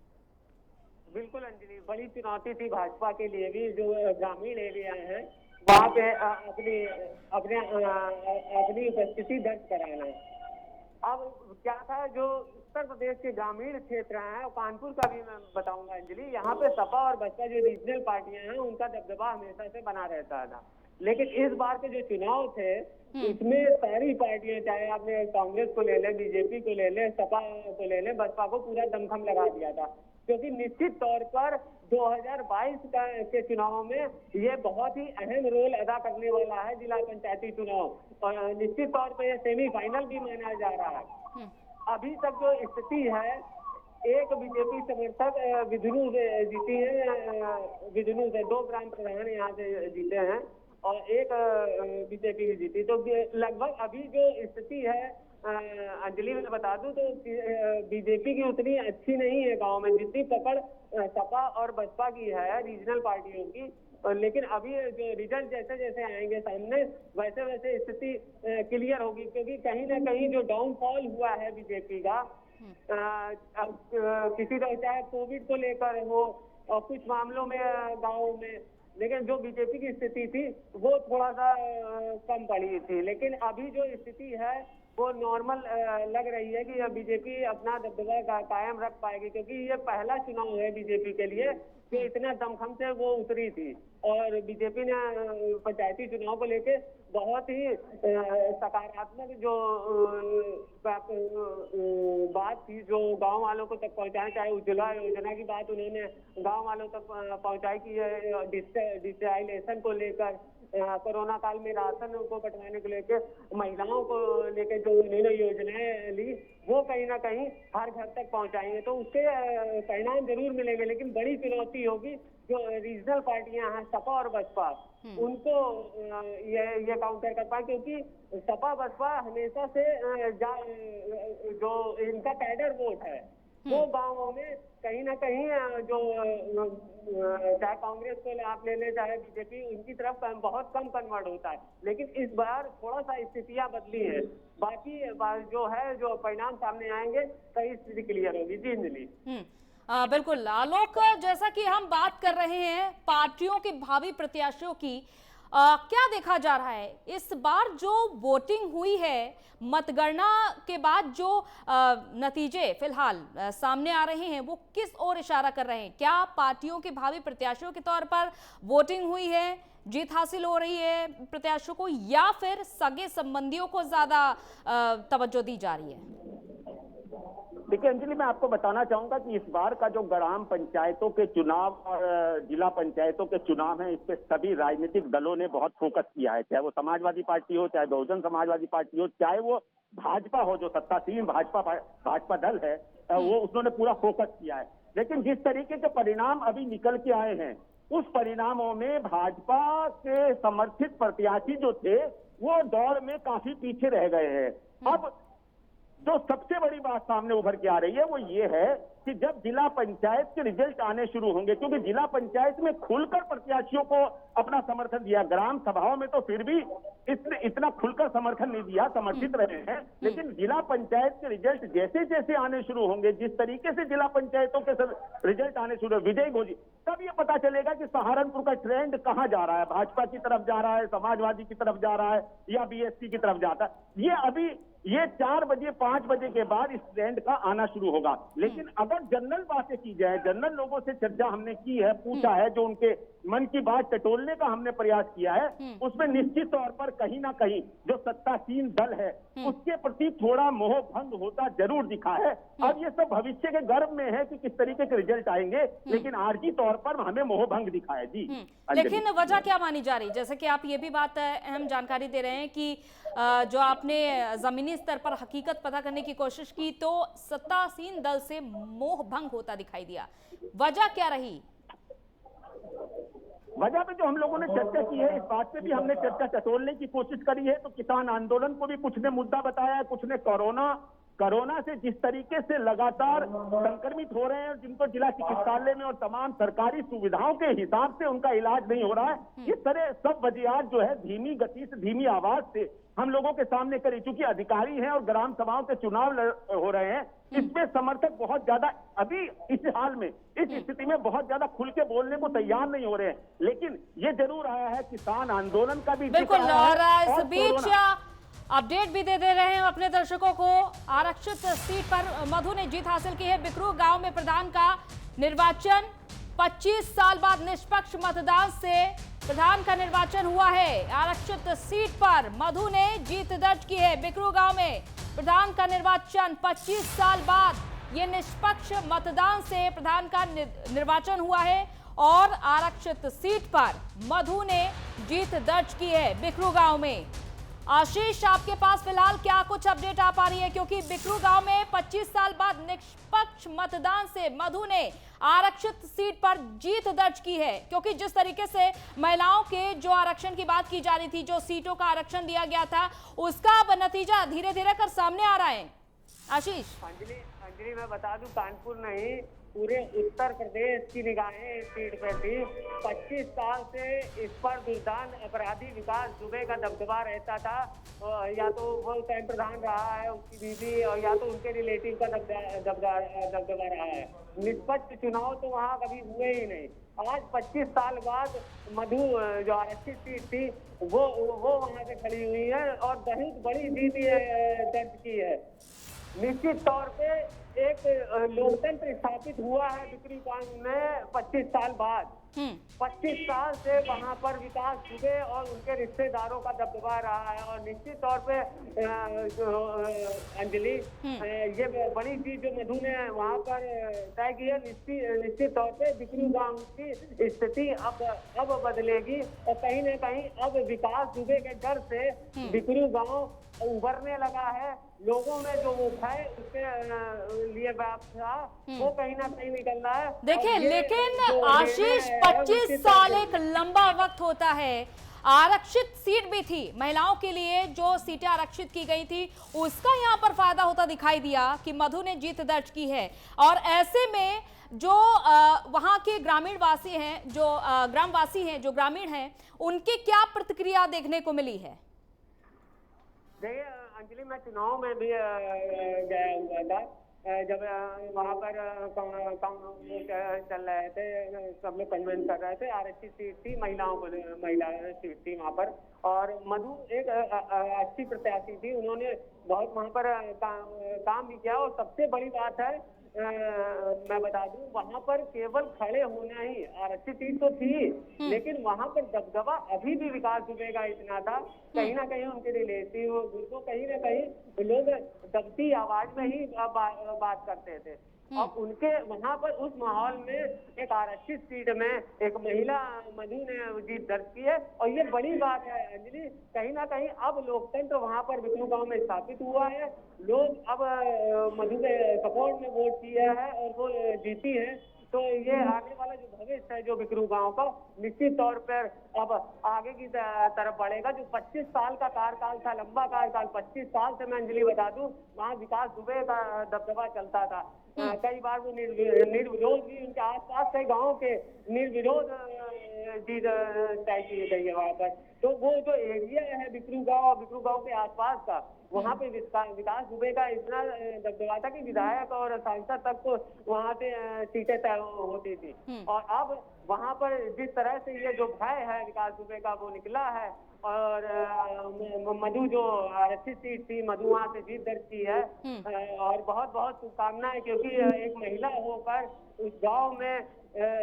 बिल्कुल अंजलि, बड़ी चुनौती थी भाजपा के लिए भी, जो ग्रामीण एरिया है वहाँ पे अपनी उपस्थिति दर्ज कराना। अब क्या था, जो उत्तर प्रदेश के ग्रामीण क्षेत्र हैं, कानपुर का भी मैं बताऊंगा अंजलि, यहाँ पे सपा और बसपा जो रीजनल पार्टियां हैं उनका दबदबा हमेशा से बना रहता था। लेकिन इस बार के जो चुनाव थे इसमें सारी पार्टियां, चाहे आपने कांग्रेस को ले ले, बीजेपी को ले ले, सपा को ले ले, बसपा को पूरा दमखम लगा दिया था। क्योंकि निश्चित तौर पर 2022 के चुनाव में ये बहुत ही अहम रोल अदा करने वाला है जिला पंचायती चुनाव, और निश्चित तौर पर ये सेमीफाइनल भी माना जा रहा है। अभी तक जो स्थिति है, एक बीजेपी समर्थक विधुनु से जीती है, विधुनु से 2 ग्राम प्रधान यहाँ से जीते हैं और एक बीजेपी की जीती। तो लगभग अभी जो स्थिति है अंजलि मैं बता दूं तो बीजेपी की उतनी अच्छी नहीं है गांव में, जितनी पकड़ सपा और बसपा की है रीजनल पार्टियों की। लेकिन अभी जो रिजल्ट जैसे जैसे आएंगे सामने वैसे वैसे स्थिति क्लियर होगी, क्योंकि कहीं ना कहीं जो डाउनफॉल हुआ है बीजेपी का, किसी तरह चाहे कोविड को लेकर हो और कुछ मामलों में गाँव में, लेकिन जो बीजेपी की स्थिति थी वो थोड़ा सा कम पड़ी थी। लेकिन अभी जो स्थिति है वो नॉर्मल लग रही है कि बीजेपी अपना दबदबा कायम रख पाएगी, क्योंकि ये पहला चुनाव है बीजेपी के लिए कि इतना दमखम से वो उतरी थी। और बीजेपी ने पंचायती चुनाव को लेके बहुत ही सकारात्मक जो बात थी जो गांव वालों को तक पहुंचाए, चाहे उज्ज्वला योजना की बात उन्होंने गांव वालों तक पहुंचाई कि डिजिटलाइजेशन को लेकर, कोरोना काल में राशन को बंटवाने को लेकर, महिलाओं को लेकर जो उन्होंने योजनाएं ली वो कहीं ना कहीं हर घर तक पहुंचाएंगे, तो उसके परिणाम जरूर मिलेंगे। लेकिन बड़ी चुनौती होगी जो रीजनल पार्टियां हैं सपा और बसपा, उनको ये काउंटर कर पाए, क्योंकि सपा बसपा हमेशा से जो इनका कैडर वोट है वो गांवों में कहीं ना कहीं जो चाहे कांग्रेस को आप ले लें चाहे बीजेपी, उनकी तरफ बहुत कम कन्वर्ट होता है। लेकिन इस बार थोड़ा सा स्थितियां बदली है, बाकी जो है जो परिणाम सामने आएंगे कई स्थिति क्लियर होगी। जी अंजलि। बिल्कुल आलोक, जैसा कि हम बात कर रहे हैं पार्टियों के भावी प्रत्याशियों की, क्या देखा जा रहा है इस बार जो वोटिंग हुई है, मतगणना के बाद जो नतीजे फिलहाल सामने आ रहे हैं वो किस ओर इशारा कर रहे हैं? क्या पार्टियों के भावी प्रत्याशियों के तौर पर वोटिंग हुई है, जीत हासिल हो रही है प्रत्याशियों को, या फिर सगे संबंधियों को ज्यादा तवज्जो दी जा रही है? देखिए अंजलि, मैं आपको बताना चाहूंगा कि इस बार का जो ग्राम पंचायतों के चुनाव और जिला पंचायतों के चुनाव हैं, इस पे सभी राजनीतिक दलों ने बहुत फोकस किया है, चाहे वो समाजवादी पार्टी हो, चाहे बहुजन समाजवादी पार्टी हो, चाहे वो भाजपा हो, जो सत्तासीन भाजपा दल है वो उन्होंने पूरा फोकस किया है। लेकिन जिस तरीके के परिणाम अभी निकल के आए हैं, उस परिणामों में भाजपा के समर्थित प्रत्याशी जो थे वो दौड़ में काफी पीछे रह गए हैं। अब जो सबसे बड़ी बात सामने उभर के आ रही है वो ये है कि जब जिला पंचायत के रिजल्ट आने शुरू होंगे, क्योंकि जिला पंचायत में खुलकर प्रत्याशियों को अपना समर्थन दिया, ग्राम सभाओं में तो फिर भी इतना खुलकर समर्थन नहीं दिया, समर्थित रहे हैं, लेकिन जिला पंचायत के रिजल्ट जैसे जैसे आने शुरू होंगे, जिस तरीके से जिला पंचायतों के रिजल्ट आने शुरू, विजय घोषित, तब ये पता चलेगा कि सहारनपुर का ट्रेंड कहां जा रहा है, भाजपा की तरफ जा रहा है, समाजवादी की तरफ जा रहा है, या बीएसपी की तरफ जाता है। ये अभी 4 बजे 5 बजे के बाद इस ट्रेंड का आना शुरू होगा। लेकिन अगर जनरल बातें की जाए, जनरल लोगों से चर्चा हमने की है, पूछा है, जो उनके मन की बात टटोलने का हमने प्रयास किया है, उसमें निश्चित तौर पर कहीं ना कहीं जो सत्तासीन दल है उसके प्रति थोड़ा मोह भंग होता जरूर दिखा है। अब ये सब भविष्य के गर्भ में है कि किस तरीके के रिजल्ट आएंगे, लेकिन आरजी तौर पर हमें मोह भंग दिखा है। जी लेकिन वजह क्या मानी जा रही, जैसे कि आप ये भी बात अहम जानकारी दे रहे हैं कि जो आपने जमीनी स्तर पर हकीकत पता करने की कोशिश की तो सत्तासीन दल से मोह भंग होता दिखाई दिया, वजह क्या रही? वजह पे जो हम लोगों ने चर्चा की है, इस बात पे भी हमने चर्चा टटोलने की कोशिश करी है। तो किसान आंदोलन को भी कुछ ने मुद्दा बताया है, कुछ ने कोरोना से जिस तरीके से लगातार संक्रमित हो रहे हैं, जिनको जिला चिकित्सालय में और तमाम सरकारी सुविधाओं के हिसाब से उनका इलाज नहीं हो रहा है, इस तरह सब वजूहात जो है धीमी गति से, धीमी आवाज से हम लोगों के सामने करी। चूंकि अधिकारी हैं और ग्राम सभाओं के चुनाव हो रहे हैं, इसमें समर्थक बहुत ज्यादा अभी इस हाल में, इस स्थिति में बहुत ज्यादा खुल के बोलने को तैयार नहीं हो रहे हैं। लेकिन ये जरूर आया है किसान आंदोलन का भी बिल्कुल, और इस बीच अपडेट भी दे रहे हैं अपने दर्शकों को। आरक्षित सीट पर मधु ने जीत हासिल की है। बिकरू गांव में प्रधान का निर्वाचन 25 साल बाद निष्पक्ष मतदान से प्रधान का निर्वाचन हुआ है। आरक्षित सीट पर मधु ने जीत दर्ज की है। बिकरू गांव में प्रधान का निर्वाचन 25 साल बाद ये निष्पक्ष मतदान से प्रधान का निर्वाचन हुआ है और आरक्षित सीट पर मधु ने जीत दर्ज की है बिकरू गांव में। आशीष, आपके पास फिलहाल क्या कुछ अपडेट आ पा रही है, क्योंकि बिकरू गांव में 25 साल बाद निष्पक्ष मतदान से मधु ने आरक्षित सीट पर जीत दर्ज की है, क्योंकि जिस तरीके से महिलाओं के जो आरक्षण की बात की जा रही थी, जो सीटों का आरक्षण दिया गया था, उसका अब नतीजा धीरे धीरे कर सामने आ रहा है। आशीष। अंजलि मैं बता दूं, कानपुर नहीं पूरे उत्तर प्रदेश की निगाहें इस सीट पे थी। 25 साल से इस पर दुर्दांत अपराधी विकास दुबे का दबदबा रहता था। या तो वो स्वयं प्रधान रहा है, उसकी बीवी, और या तो उनके रिलेटिव का दबदबा रहा है। निष्पक्ष चुनाव तो वहाँ कभी हुए ही नहीं। आज 25 साल बाद मधु जो आरक्षित सीट थी वो वहाँ से खड़ी हुई है और बहुत बड़ी जीत दर्ज की है। निश्चित तौर पे एक लोकतंत्र स्थापित हुआ है बिक्री गांव में 25 साल बाद। 25 साल से वहां पर विकास दुबे और उनके रिश्तेदारों का दबदबा रहा है। और निश्चित तौर पे अंजलि, ये बड़ी चीज जो मधु ने वहां पर तय की है। निश्चित तौर पे बिक्री गांव की स्थिति अब बदलेगी और कहीं न कहीं अब विकास दुबे के डर से बिक्री गांव उभरने लगा है। लोगों में जो वो भय उसके लिए व्याप्त था वो कहीं ना कहीं निकल रहा है। देखिए, लेकिन आशीष 25 साल एक लंबा वक्त होता है। आरक्षित सीट भी थी महिलाओं के लिए, जो सीटें आरक्षित की गई थी उसका यहाँ पर फायदा होता दिखाई दिया कि मधु ने जीत दर्ज की है। और ऐसे में जो वहाँ के ग्रामीण वासी हैं, जो ग्रामवासी हैं, जो ग्रामीण हैं, उनकी क्या प्रतिक्रिया देखने को मिली है? देखिए अंजलि, मैं चुनाव में भी गया हुआ था। जब वहाँ पर चल रहे थे, सब लोग कन्वेंस कर रहे थे। आरक्षित सीट थी, महिला सीट थी वहाँ पर। और मधु एक अच्छी प्रत्याशी थी, उन्होंने बहुत वहाँ पर काम भी किया। और सबसे बड़ी बात है, मैं बता दूं, वहां पर केवल खड़े होना ही, आरक्षित सीट तो थी लेकिन वहां पर दबदबा अभी भी विकास दुबे का इतना था। कहीं ना कहीं उनके रिलेटिव उनको कहीं ना कहीं लोग दबती आवाज में ही बात करते थे। और उनके वहां पर उस माहौल में एक आरक्षित सीट में एक महिला मधु ने जीत दर्ज की है। और ये बड़ी बात है अंजलि, कहीं ना कहीं अब लोकतंत्र वहां पर बिक्रू गांव में स्थापित हुआ है। लोग अब मधु के सपोर्ट में वोट किया है और वो जीती है। तो ये आने वाला जो भविष्य है जो बिक्रू गांव का, निश्चित तौर पर अब आगे की तरफ बढ़ेगा। जो 25 साल का कार्यकाल था, लंबा कार्यकाल, 25 साल से मैं अंजलि बता दूं वहाँ विकास दुबे का दबदबा चलता था। कई बार वो निर्विरोध भी, उनके आसपास कई गाँव के निर्विरोध जीत तय की गई है वहाँ पर। तो वो जो एरिया है बिक्रू गांव के आसपास का, वहाँ पे विकास दुबे का इतना दबदबा था कि विधायक और सांसद तक तो वहाँ पे सीटें तय होती थी। और अब वहाँ पर जिस तरह से ये जो भय है विकास दुबे का वो निकला है। और मधु जो आरक्षित सीट थी, मधु वहाँ से जीत दर्ज की है। और बहुत बहुत शुभकामनाएं, क्योंकि एक महिला होकर उस गांव में,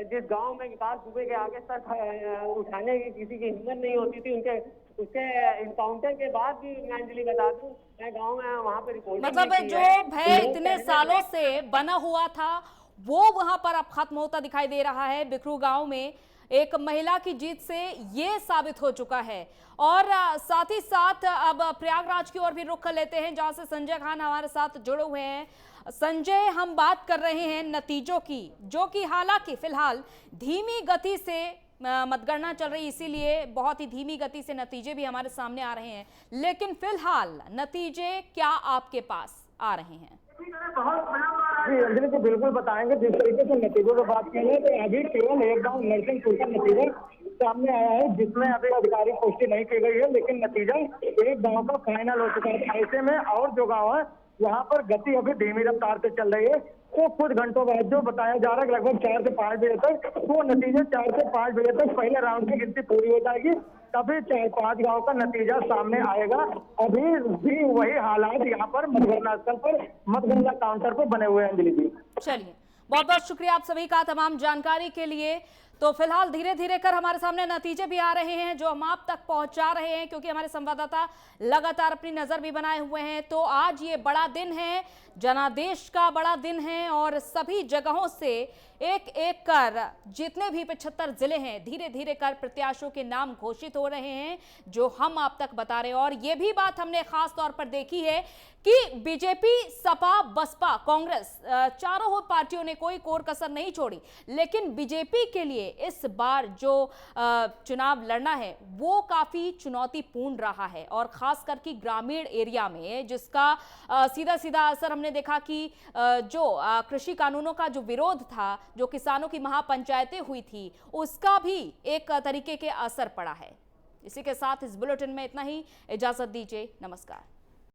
जिस गांव में विकास दुबे के आगे सर उठाने की किसी की हिम्मत नहीं होती थी, उसके इनकाउंटर के बाद भी मैं अंजलि बता दूं, मैं गांव में वहां पे रिपोर्ट, मतलब जो भय इतने सालों से बना हुआ था वो वहां पर अब खत्म होता दिखाई दे रहा है। बिक्रू गांव में एक महिला की जीत से ये साबित हो चुका है। और साथ ही साथ अब प्रयागराज की ओर भी रुख कर लेते हैं, जहां से संजय खान हमारे साथ जुड़े हुए हैं। संजय, हम बात कर रहे हैं नतीजों की, जो कि हालांकि फिलहाल धीमी गति से मतगणना चल रही, इसीलिए बहुत ही धीमी गति से नतीजे भी हमारे सामने आ रहे हैं। लेकिन फिलहाल नतीजे क्या आपके पास आ रहे हैं? जी अंजलि जी, बिल्कुल बताएंगे। जिस तरीके से नतीजों की बात करें तो अभी केवल एक गाँव नरसिंहपुर का नतीजा सामने आया है, जिसमें अभी आधिकारिक पुष्टि नहीं की गई है, लेकिन नतीजा एक गांव का फाइनल हो चुका है। ऐसे में और जो गांव है वहाँ पर गति अभी धीमी रफ्तार से चल रही है। तो कुछ घंटों बाद जो बताया जा रहा है लगभग 4 से 5 बजे तक वो नतीजे 4 से 5 बजे तक पहले राउंड की गिनती पूरी हो जाएगी, तभी 4-5 गांव का नतीजा सामने आएगा। अभी भी वही हालात यहाँ पर मतगणना स्थल पर, मतगणना काउंटर पर बने हुए हैं। अंजलि जी, चलिए, बहुत बहुत शुक्रिया आप सभी का तमाम जानकारी के लिए। तो फिलहाल धीरे धीरे कर हमारे सामने नतीजे भी आ रहे हैं, जो हम आप तक पहुंचा रहे हैं, क्योंकि हमारे संवाददाता लगातार अपनी नजर भी बनाए हुए हैं। तो आज ये बड़ा दिन है, जनादेश का बड़ा दिन है, और सभी जगहों से एक एक कर जितने भी 75 जिले हैं, धीरे धीरे कर प्रत्याशियों के नाम घोषित हो रहे हैं, जो हम आप तक बता रहे हैं। और ये भी बात हमने खास तौर पर देखी है कि बीजेपी, सपा, बसपा, कांग्रेस, चारों पार्टियों ने कोई कोर कसर नहीं छोड़ी। लेकिन बीजेपी के लिए लिए इस बार जो चुनाव लड़ना है वो काफी चुनौतीपूर्ण रहा है, और खास करके ग्रामीण एरिया में, जिसका सीधा सीधा असर हमने देखा कि जो कृषि कानूनों का जो विरोध था, जो किसानों की महापंचायतें हुई थी, उसका भी एक तरीके के असर पड़ा है। इसी के साथ इस बुलेटिन में इतना ही। इजाजत दीजिए, नमस्कार।